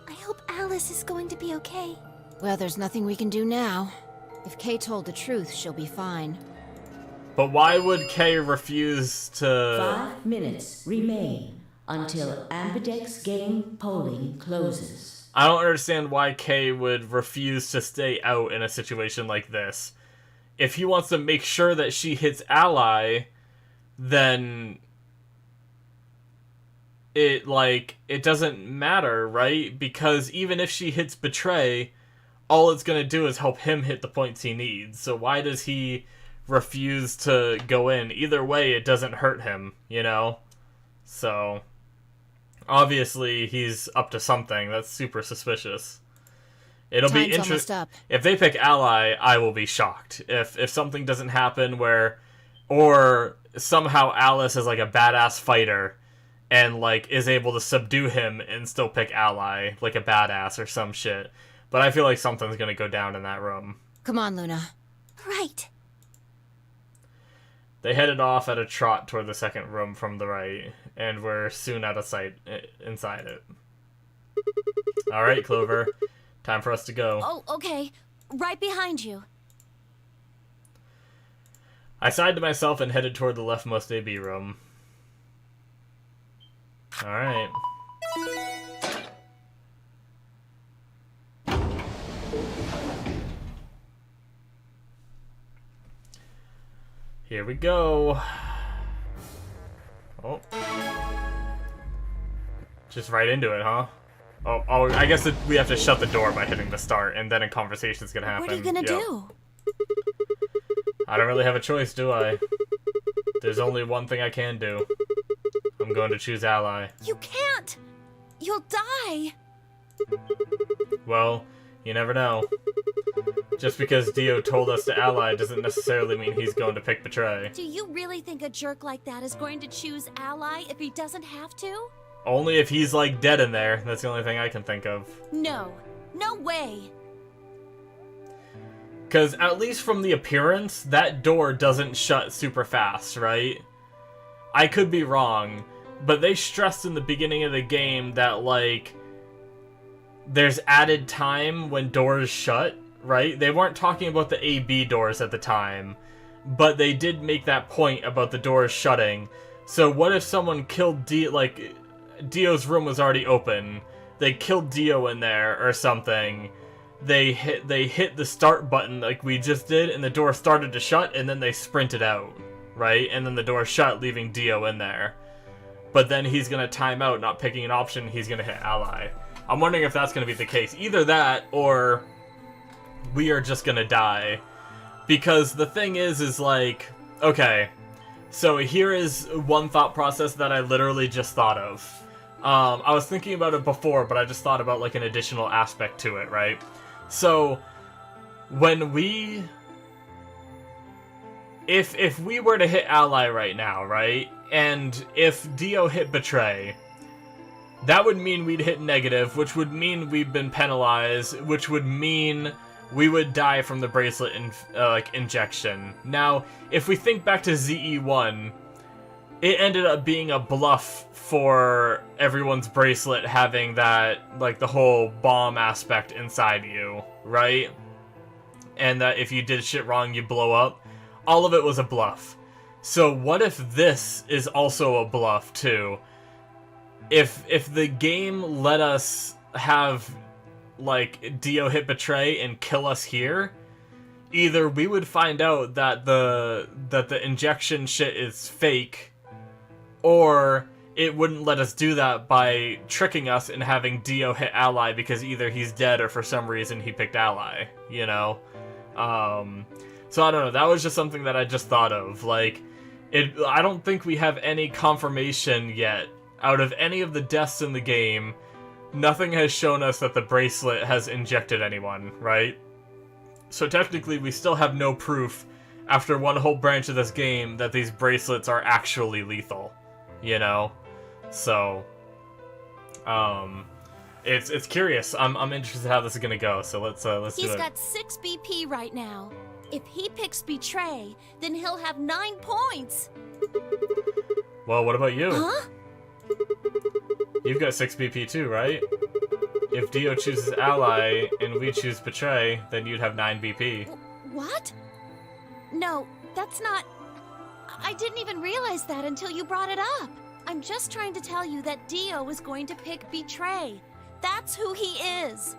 [SPEAKER 3] I hope Alice is going to be okay.
[SPEAKER 5] Well, there's nothing we can do now. If Kay told the truth, she'll be fine.
[SPEAKER 1] But why would Kay refuse to...
[SPEAKER 4] 5 minutes remain until Ambidex game polling closes.
[SPEAKER 1] I don't understand why Kay would refuse to stay out in a situation like this. If he wants to make sure that she hits Ally, then it doesn't matter, right? Because even if she hits Betray, all it's gonna do is help him hit the points he needs. So why does he refuse to go in? Either way, it doesn't hurt him, you know? So obviously he's up to something. That's super suspicious. It'll be interesting. If they pick Ally, I will be shocked. If something doesn't happen where, or somehow Alice is like a badass fighter and like is able to subdue him and still pick Ally like a badass or some shit. But I feel like something's gonna go down in that room.
[SPEAKER 5] Come on, Luna.
[SPEAKER 3] Right.
[SPEAKER 1] They headed off at a trot toward the second room from the right, and were soon out of sight inside it. Alright, Clover. Time for us to go.
[SPEAKER 3] Oh, okay. Right behind you.
[SPEAKER 1] I sighed to myself and headed toward the leftmost AB room. Alright. Here we go. Oh. Just right into it, huh? Oh, I guess we have to shut the door by hitting the start, and then a conversation's gonna happen.
[SPEAKER 3] What are you gonna do?
[SPEAKER 1] I don't really have a choice, do I? There's only one thing I can do. I'm going to choose Ally.
[SPEAKER 3] You can't! You'll die!
[SPEAKER 1] Well, you never know. Just because Dio told us to ally doesn't necessarily mean he's going to pick Betray.
[SPEAKER 3] Do you really think a jerk like that is going to choose Ally if he doesn't have to?
[SPEAKER 1] Only if he's, like, dead in there. That's the only thing I can think of.
[SPEAKER 3] No. No way!
[SPEAKER 1] Because at least from the appearance, that door doesn't shut super fast, right? I could be wrong, but they stressed in the beginning of the game that, like, there's added time when doors shut, right? They weren't talking about the AB doors at the time, but they did make that point about the doors shutting. So what if someone killed Dio's room was already open. They killed Dio in there or something. They hit the start button like we just did, and the door started to shut, and then they sprinted out, right? And then the door shut, leaving Dio in there. But then he's gonna time out, not picking an option, he's gonna hit Ally. I'm wondering if that's gonna be the case. Either that, or we are just gonna die. Because the thing is like, okay, so here is one thought process that I literally just thought of. I was thinking about it before, but I just thought about like an additional aspect to it, right? So, when we... If we were to hit Ally right now, right? And if Dio hit Betray, that would mean we'd hit negative, which would mean we've been penalized, which would mean we would die from the bracelet injection. Now, if we think back to ZE1, it ended up being a bluff for everyone's bracelet having that, like, the whole bomb aspect inside you, right? And that if you did shit wrong, you blow up. All of it was a bluff. So what if this is also a bluff, too? If the game let us have, like, Dio hit Betray and kill us here, either we would find out that the injection shit is fake, or it wouldn't let us do that by tricking us and having Dio hit Ally because either he's dead or for some reason he picked Ally, you know? So I don't know, that was just something that I just thought of. Like, I don't think we have any confirmation yet. Out of any of the deaths in the game, nothing has shown us that the bracelet has injected anyone, right? So technically we still have no proof after one whole branch of this game that these bracelets are actually lethal. You know, so it's curious. I'm interested how this is gonna go. So let's do it.
[SPEAKER 3] He's got 6 BP right now. If he picks Betray, then he'll have 9 points.
[SPEAKER 1] Well, what about you?
[SPEAKER 3] Huh?
[SPEAKER 1] You've got 6 BP too, right? If Dio chooses Ally and we choose Betray, then you'd have 9 BP.
[SPEAKER 3] What? No, that's not... I didn't even realize that until you brought it up. I'm just trying to tell you that Dio is going to pick Betray. That's who he is.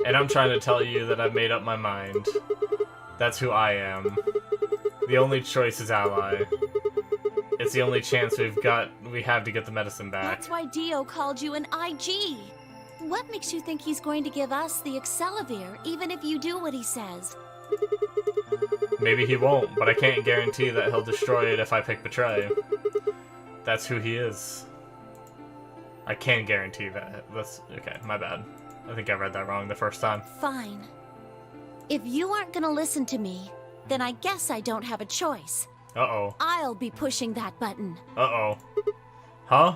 [SPEAKER 1] And I'm trying to tell you that I've made up my mind. That's who I am. The only choice is Ally. It's the only chance we have to get the medicine back.
[SPEAKER 3] That's why Dio called you an IG. What makes you think he's going to give us the Excelavir, even if you do what he says?
[SPEAKER 1] Maybe he won't, but I can't guarantee that he'll destroy it if I pick Betray. That's who he is. I can guarantee that. That's okay, my bad. I think I read that wrong the first time.
[SPEAKER 3] Fine. If you aren't gonna listen to me, then I guess I don't have a choice.
[SPEAKER 1] Uh-oh.
[SPEAKER 3] I'll be pushing that button.
[SPEAKER 1] Uh-oh. Huh?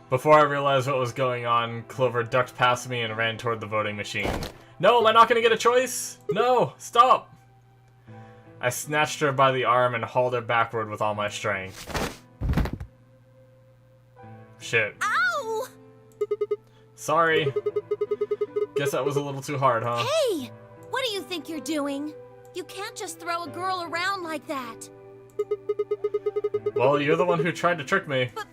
[SPEAKER 1] Before I realized what was going on, Clover ducked past me and ran toward the voting machine. No, am I not gonna get a choice? No, stop! I snatched her by the arm and hauled her backward with all my strength. Shit.
[SPEAKER 3] Ow!
[SPEAKER 1] Sorry. Guess that was a little too hard, huh?
[SPEAKER 3] Hey! What do you think you're doing? You can't just throw a girl around like that.
[SPEAKER 1] Well, you're the one who tried to trick me.
[SPEAKER 3] But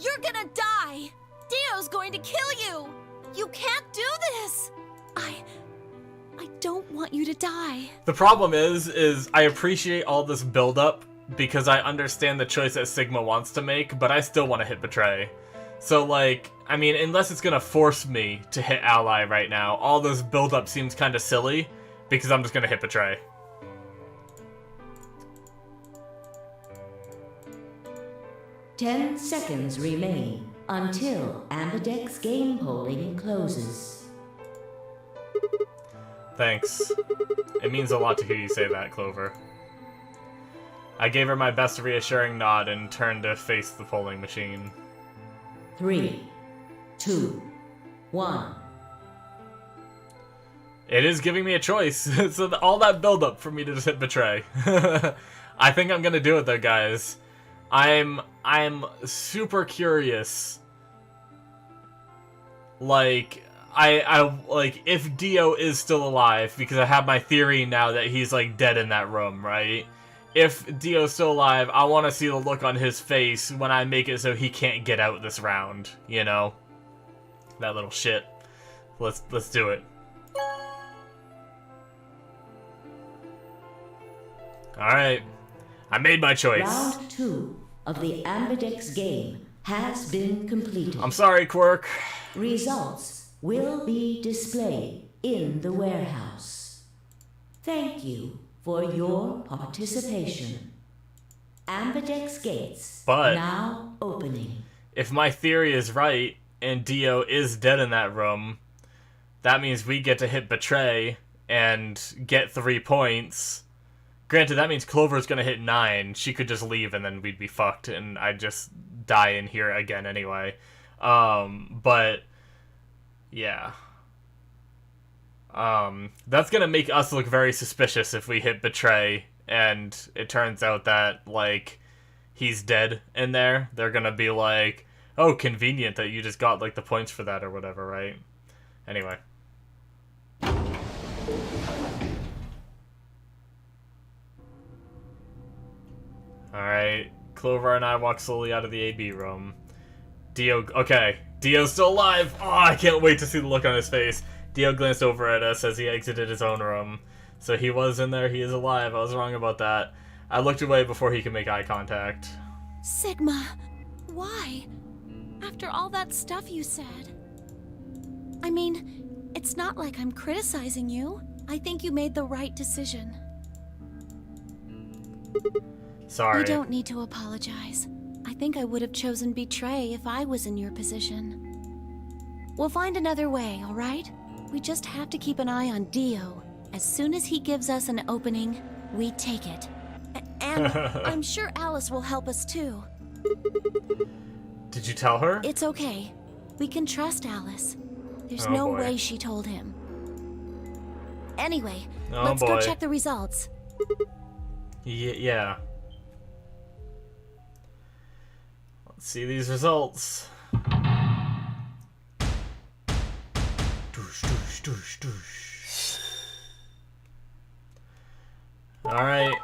[SPEAKER 3] you're gonna die! Dio's going to kill you! You can't do this! I don't want you to die.
[SPEAKER 1] The problem is I appreciate all this build-up because I understand the choice that Sigma wants to make, but I still want to hit Betray. So, like, I mean, unless it's gonna force me to hit Ally right now, all this build-up seems kind of silly because I'm just gonna hit Betray.
[SPEAKER 4] Ten seconds remain until Amberdeck's game polling closes.
[SPEAKER 1] Thanks. It means a lot to hear you say that, Clover. I gave her my best reassuring nod and turned to face the polling machine.
[SPEAKER 4] 3, 2, 1.
[SPEAKER 1] It is giving me a choice. So all that build-up for me to just hit Betray. I think I'm gonna do it though, guys. I'm super curious. Like, I like if Dio is still alive, because I have my theory now that he's like dead in that room, right? if Dio's still alive, I want to see the look on his face when I make it so he can't get out this round, you know? That little shit. Let's do it. Alright. I made my choice.
[SPEAKER 4] Round 2 of the Ambidex game has been completed.
[SPEAKER 1] I'm sorry, Quirk.
[SPEAKER 4] Results will be displayed in the warehouse. Thank you for your participation. Ambidex gates
[SPEAKER 1] But
[SPEAKER 4] now opening.
[SPEAKER 1] if my theory is right and Dio is dead in that room, that means we get to hit Betray and get 3 points. Granted, that means Clover's gonna hit 9. She could just leave and then we'd be fucked and I'd just die in here again anyway. But yeah. That's gonna make us look very suspicious if we hit Betray and it turns out that, like, he's dead in there. They're gonna be like, oh, convenient that you just got, like, the points for that or whatever, right? Anyway. Alright, Clover and I walk slowly out of the AB room. Dio, okay, Dio's still alive! Oh, I can't wait to see the look on his face. Dio glanced over at us as he exited his own room. So he was in there, he is alive, I was wrong about that. I looked away before he could make eye contact.
[SPEAKER 3] Sigma, why? After all that stuff you said. I mean, it's not like I'm criticizing you. I think you made the right decision.
[SPEAKER 1] Sorry.
[SPEAKER 3] You don't need to apologize. I think I would have chosen Betray if I was in your position. We'll find another way, all right? We just have to keep an eye on Dio. As soon as he gives us an opening, we take it. And I'm sure Alice will help us too.
[SPEAKER 1] Did you tell her?
[SPEAKER 3] It's okay. We can trust Alice. There's
[SPEAKER 1] Oh,
[SPEAKER 3] no
[SPEAKER 1] boy.
[SPEAKER 3] way she told him. Anyway,
[SPEAKER 1] Oh,
[SPEAKER 3] let's go
[SPEAKER 1] boy.
[SPEAKER 3] check the results.
[SPEAKER 1] Yeah. Let's see these results. Alright.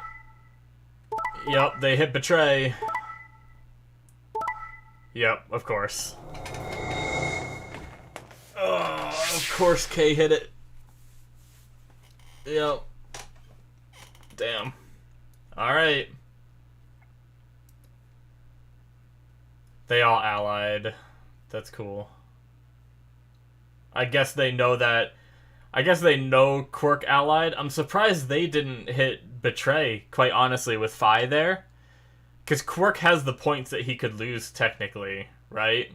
[SPEAKER 1] Yep, they hit Betray. Yep, of course. Oh, of course Kay hit it. Yep. Damn. Alright. They all allied. That's cool. I guess they know that... I guess they know Quirk allied. I'm surprised they didn't hit Betray, quite honestly, with Phi there. Because Quirk has the points that he could lose, technically, right?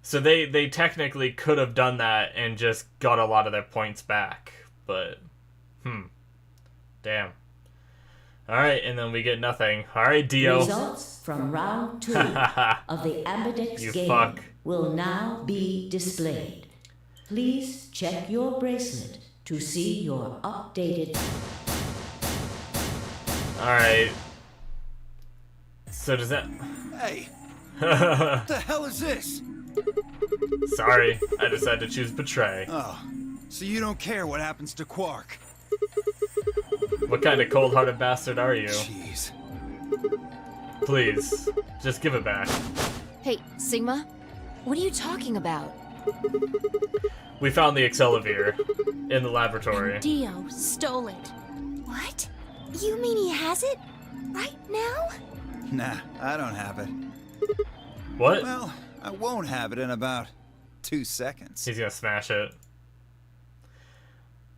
[SPEAKER 1] So they technically could have done that and just got a lot of their points back. But, damn. Alright, and then we get nothing. Alright, Dio.
[SPEAKER 4] Results from round 2 of the Ambidex
[SPEAKER 1] You
[SPEAKER 4] game
[SPEAKER 1] fuck.
[SPEAKER 4] will now be displayed. Please check your bracelet to see your updated...
[SPEAKER 1] Alright. So does that...
[SPEAKER 2] Hey, what the hell is this?
[SPEAKER 1] Sorry, I decided to choose Betray.
[SPEAKER 2] Oh, so you don't care what happens to Quark?
[SPEAKER 1] What kind of cold-hearted bastard are you?
[SPEAKER 2] Jeez.
[SPEAKER 1] Please, just give it back.
[SPEAKER 5] Hey, Sigma? What are you talking about?
[SPEAKER 1] We found the Excelavir in the laboratory.
[SPEAKER 3] Dio stole it. What? You mean he has it? Right now?
[SPEAKER 2] Nah, I don't have it.
[SPEAKER 1] What?
[SPEAKER 2] Well, I won't have it in about 2 seconds.
[SPEAKER 1] He's gonna smash it.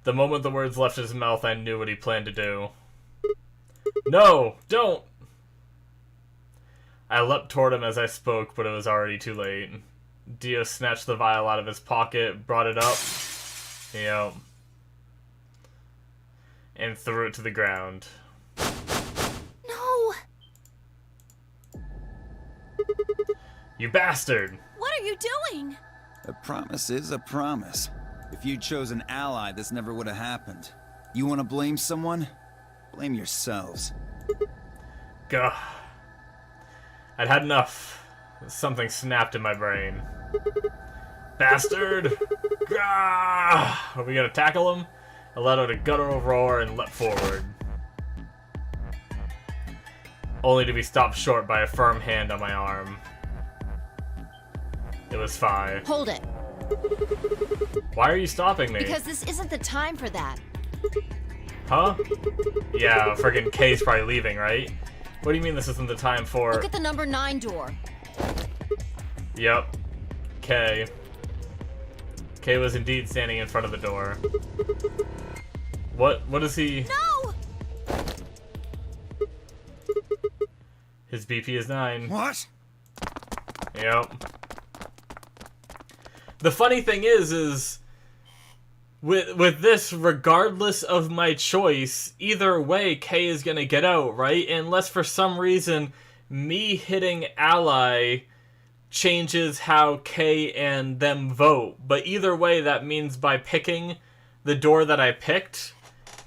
[SPEAKER 1] The moment the words left his mouth, I knew what he planned to do. No! Don't! I leapt toward him as I spoke, but it was already too late. Dio snatched the vial out of his pocket, brought it up, yep, and threw it to the ground.
[SPEAKER 3] No!
[SPEAKER 1] You bastard!
[SPEAKER 3] What are you doing?
[SPEAKER 2] A promise is a promise. If you'd chosen ally, this never would have happened. You want to blame someone? Blame yourselves.
[SPEAKER 1] Gah. I'd had enough. Something snapped in my brain. Bastard! Gah! Are we gonna tackle him? I let out a guttural roar and leapt forward. only to be stopped short by a firm hand on my arm. It was 5.
[SPEAKER 5] Hold it.
[SPEAKER 1] Why are you stopping me?
[SPEAKER 5] Because this isn't the time for that.
[SPEAKER 1] Huh? Yeah, friggin' Kay's probably leaving, right? What do you mean this isn't the time for...
[SPEAKER 5] Look at the number 9 door.
[SPEAKER 1] Yep. Kay. Kay was indeed standing in front of the door. What is he...
[SPEAKER 3] No!
[SPEAKER 1] His BP is 9.
[SPEAKER 2] What?
[SPEAKER 1] Yep. The funny thing is with this, regardless of my choice, either way, Kay is gonna get out, right? Unless for some reason, me hitting ally changes how Kay and them vote. But either way, that means by picking the door that I picked,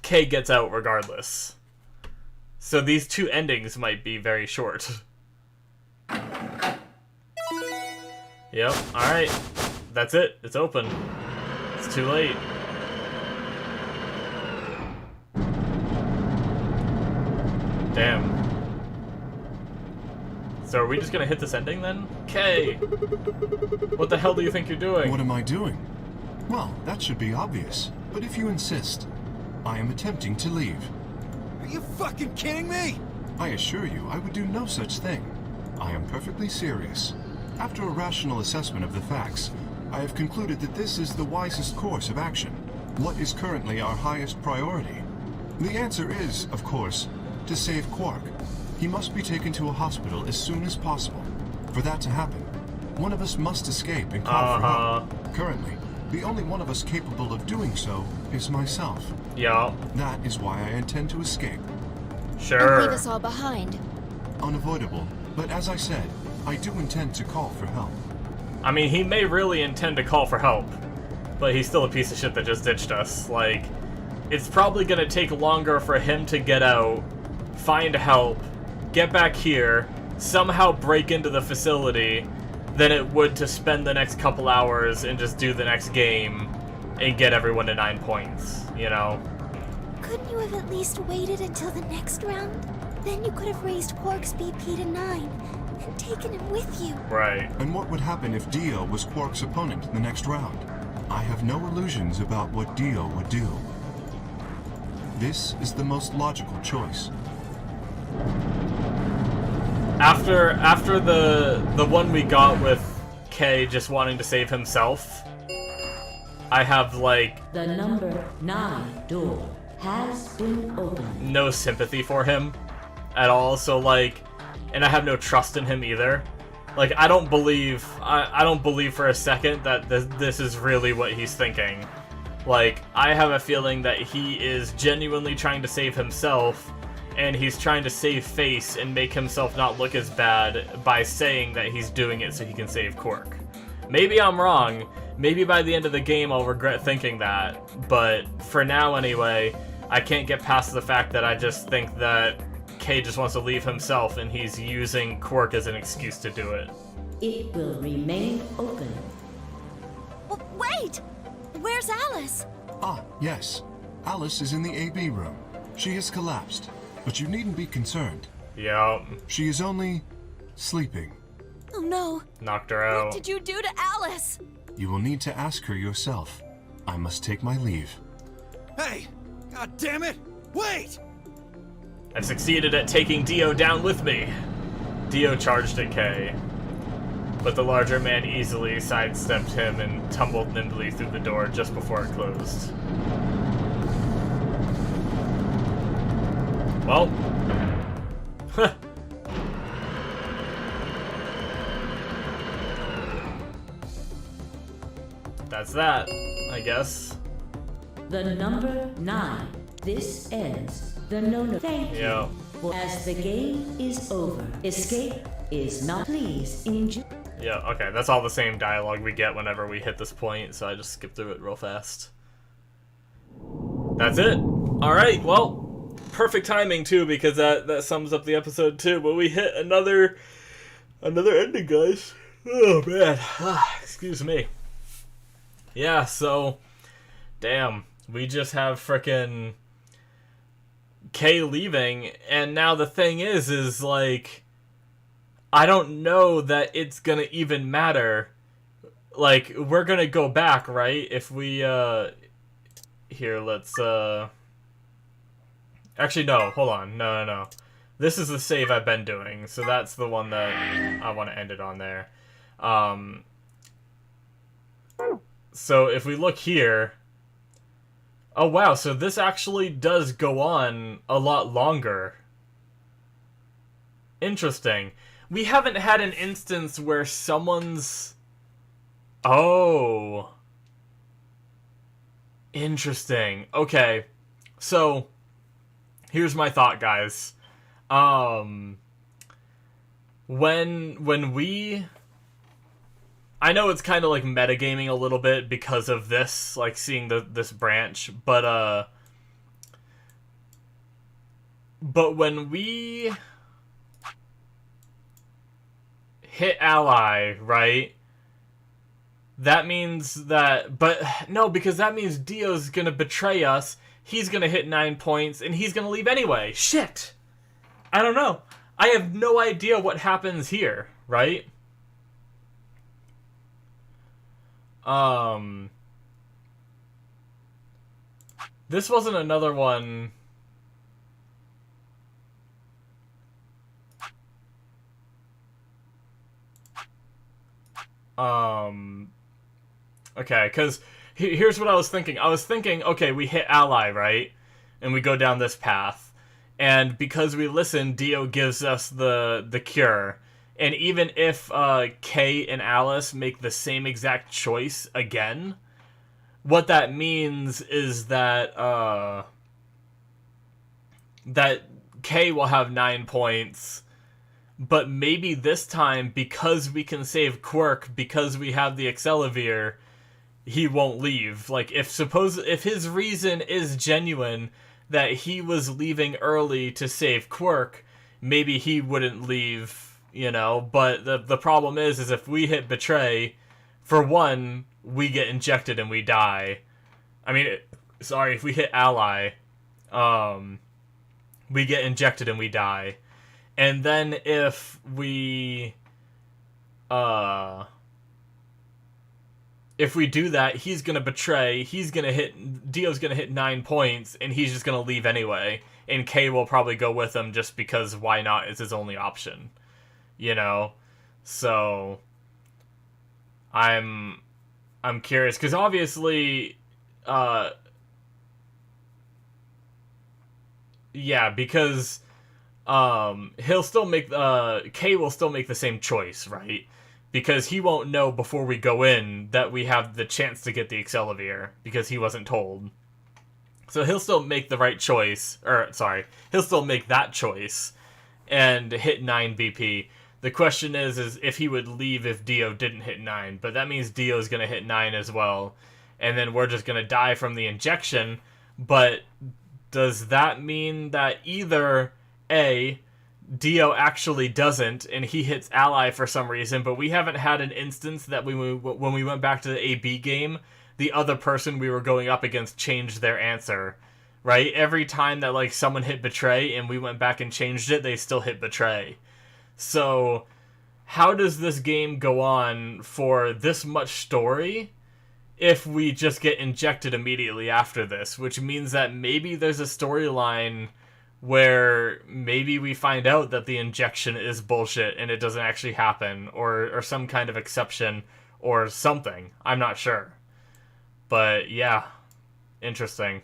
[SPEAKER 1] Kay gets out regardless. So these two endings might be very short. Yep, alright. That's it. It's open. It's too late. Damn. So are we just gonna hit this ending then? Kay! What the hell do you think you're doing?
[SPEAKER 6] What am I doing? Well, that should be obvious. But if you insist, I am attempting to leave.
[SPEAKER 2] Are you fucking kidding me?
[SPEAKER 6] I assure you, I would do no such thing. I am perfectly serious. After a rational assessment of the facts, I have concluded that this is the wisest course of action. What is currently our highest priority? The answer is, of course, to save Quark. He must be taken to a hospital as soon as possible. For that to happen, one of us must escape and call for help. Currently, the only one of us capable of doing so is myself.
[SPEAKER 1] Yeah.
[SPEAKER 6] That is why I intend to escape.
[SPEAKER 5] Don't
[SPEAKER 1] Sure.
[SPEAKER 5] leave us all behind.
[SPEAKER 6] Unavoidable, but as I said, I do intend to call for help.
[SPEAKER 1] I mean, he may really intend to call for help, but he's still a piece of shit that just ditched us. Like, it's probably gonna take longer for him to get out, find help, get back here, somehow break into the facility, than it would to spend the next couple hours and just do the next game and get everyone to 9 points, you know?
[SPEAKER 3] Couldn't you have at least waited until the next round? Then you could have raised Quark's BP to 9 and taken him with you.
[SPEAKER 1] Right.
[SPEAKER 6] And what would happen if Dio was Quark's opponent in the next round? I have no illusions about what Dio would do. This is the most logical choice.
[SPEAKER 1] After the one we got with Kay just wanting to save himself, I have, like,
[SPEAKER 4] The number 9 door has been opened.
[SPEAKER 1] no sympathy for him at all, so, like, and I have no trust in him either. Like, I don't believe for a second that this is really what he's thinking. Like, I have a feeling that he is genuinely trying to save himself, and he's trying to save face and make himself not look as bad by saying that he's doing it so he can save Quark. Maybe I'm wrong. Maybe by the end of the game I'll regret thinking that, but for now anyway, I can't get past the fact that I just think that Kay just wants to leave himself and he's using Quark as an excuse to do it.
[SPEAKER 4] It will remain open.
[SPEAKER 3] Wait! Where's Alice?
[SPEAKER 6] Ah, yes. Alice is in the AB room. She has collapsed, but you needn't be concerned.
[SPEAKER 1] Yup.
[SPEAKER 6] She is only sleeping.
[SPEAKER 3] Oh no.
[SPEAKER 1] Knocked her out.
[SPEAKER 3] What did you do to Alice?
[SPEAKER 6] You will need to ask her yourself. I must take my leave.
[SPEAKER 2] Hey! God damn it! Wait!
[SPEAKER 1] I succeeded at taking Dio down with me. Dio charged at Kay, but the larger man easily sidestepped him and tumbled nimbly through the door just before it closed. Well. That's that, I guess.
[SPEAKER 4] The number 9. This ends the no. Thank you.
[SPEAKER 1] Yeah.
[SPEAKER 4] As the game is over, escape is not. Please enjoy.
[SPEAKER 1] Yeah, okay, that's all the same dialogue we get whenever we hit this point, so I just skip through it real fast. That's it. Alright, well, perfect timing too, because that sums up the episode too, but we hit another ending, guys. Oh man. Excuse me. Yeah, so damn, we just have frickin' Kay leaving, and now the thing is like, I don't know that it's gonna even matter. Like, we're gonna go back, right? If we, here, let's, actually, no, hold on, no. This is the save I've been doing, so that's the one that I want to end it on there. So if we look here, oh wow, so this actually does go on a lot longer. Interesting. We haven't had an instance where someone's... Oh. Interesting. Okay. So, here's my thought, guys. When we... I know it's kind of like metagaming a little bit because of this, like seeing this branch, but when we hit ally, right? That means that, but no, because that means Dio's gonna betray us. He's gonna hit 9 points, and he's gonna leave anyway. Shit! I don't know. I have no idea what happens here, right? This wasn't another one. Okay, because here's what I was thinking. I was thinking, okay, we hit ally, right? And we go down this path. And because we listen, Dio gives us the cure. And even if Kay and Alice make the same exact choice again, what that means is that that Kay will have 9 points, but maybe this time, because we can save Quirk, because we have the Accelavir, he won't leave. Like, if his reason is genuine that he was leaving early to save Quirk, maybe he wouldn't leave, you know. But the problem is if we hit Betray, for one, we get injected and we die. I mean, sorry, if we hit Ally, we get injected and we die. And then if we do that, he's gonna betray, Dio's gonna hit 9 points, and he's just gonna leave anyway. And Kay will probably go with him just because why not is his only option. You know? So I'm curious, because obviously yeah, because he'll still make Kay will still make the same choice, right? Because he won't know before we go in that we have the chance to get the Accelavir, because he wasn't told. So he'll still make the right choice, he'll still make that choice and hit 9 BP. The question is if he would leave if Dio didn't hit 9, but that means Dio's gonna hit 9 as well, and then we're just gonna die from the injection. But does that mean that either A, Dio actually doesn't, and he hits Ally for some reason, but we haven't had an instance that when we went back to the AB game, the other person we were going up against changed their answer, right? Every time that, like, someone hit Betray and we went back and changed it, they still hit Betray. So, how does this game go on for this much story if we just get injected immediately after this? Which means that maybe there's a storyline where maybe we find out that the injection is bullshit and it doesn't actually happen, or some kind of exception or something. I'm not sure. But yeah, interesting.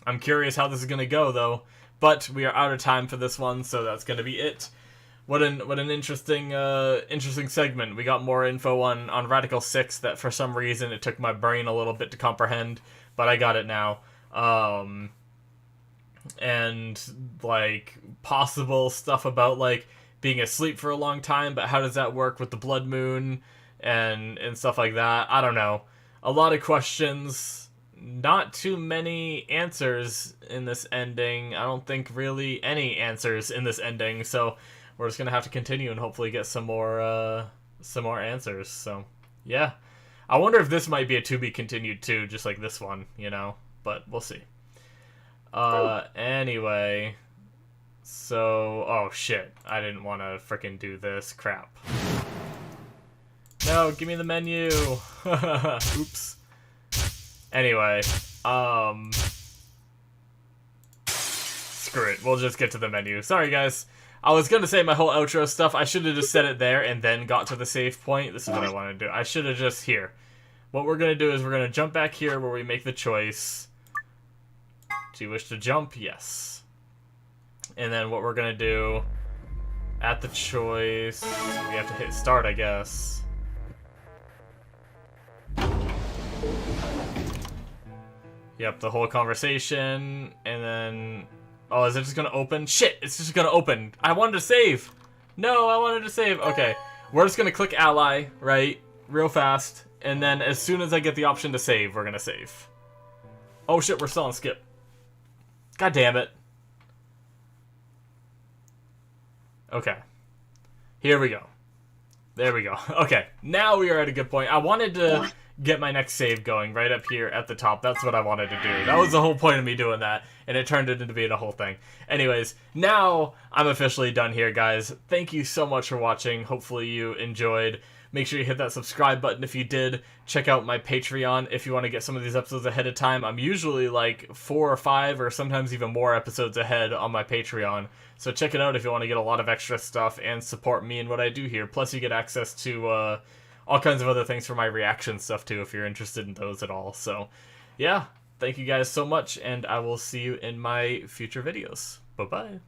[SPEAKER 1] I'm curious how this is going to go, though. But we are out of time for this one, so that's going to be it. What an interesting segment. We got more info on Radical 6 that for some reason it took my brain a little bit to comprehend, but I got it now. And, like, possible stuff about, like, being asleep for a long time, but how does that work with the blood moon and stuff like that? I don't know. A lot of questions, not too many answers in this ending. I don't think really any answers in this ending, so we're just gonna have to continue and hopefully get some more answers. So, yeah. I wonder if this might be a to be continued too, just like this one, you know? But we'll see. Anyway. So, oh shit. I didn't want to frickin' do this. Crap. No, give me the menu. Oops. Anyway, screw it. We'll just get to the menu. Sorry, guys. I was gonna say my whole outro stuff. I should have just said it there and then got to the save point. This is what I want to do. I should have just here. What we're gonna do is we're gonna jump back here where we make the choice. Do you wish to jump? Yes. And then what we're gonna do at the choice, we have to hit start, I guess. Yep, the whole conversation, and then... Oh, is it just gonna open? Shit, it's just gonna open. I wanted to save. No, I wanted to save. Okay, we're just gonna click ally, right? Real fast. And then as soon as I get the option to save, we're gonna save. Oh shit, we're still on skip. God damn it. Okay. Here we go. There we go. Okay, now we are at a good point. I wanted to get my next save going right up here at the top. That's what I wanted to do. That was the whole point of me doing that, and it turned it into being a whole thing. Anyways, now I'm officially done here, guys. Thank you so much for watching. Hopefully you enjoyed. Make sure you hit that subscribe button if you did. Check out my Patreon if you want to get some of these episodes ahead of time. I'm usually like 4 or 5 or sometimes even more episodes ahead on my Patreon. So check it out if you want to get a lot of extra stuff and support me and what I do here. Plus you get access to all kinds of other things for my reaction stuff too if you're interested in those at all. So yeah, thank you guys so much, and I will see you in my future videos. Bye-bye.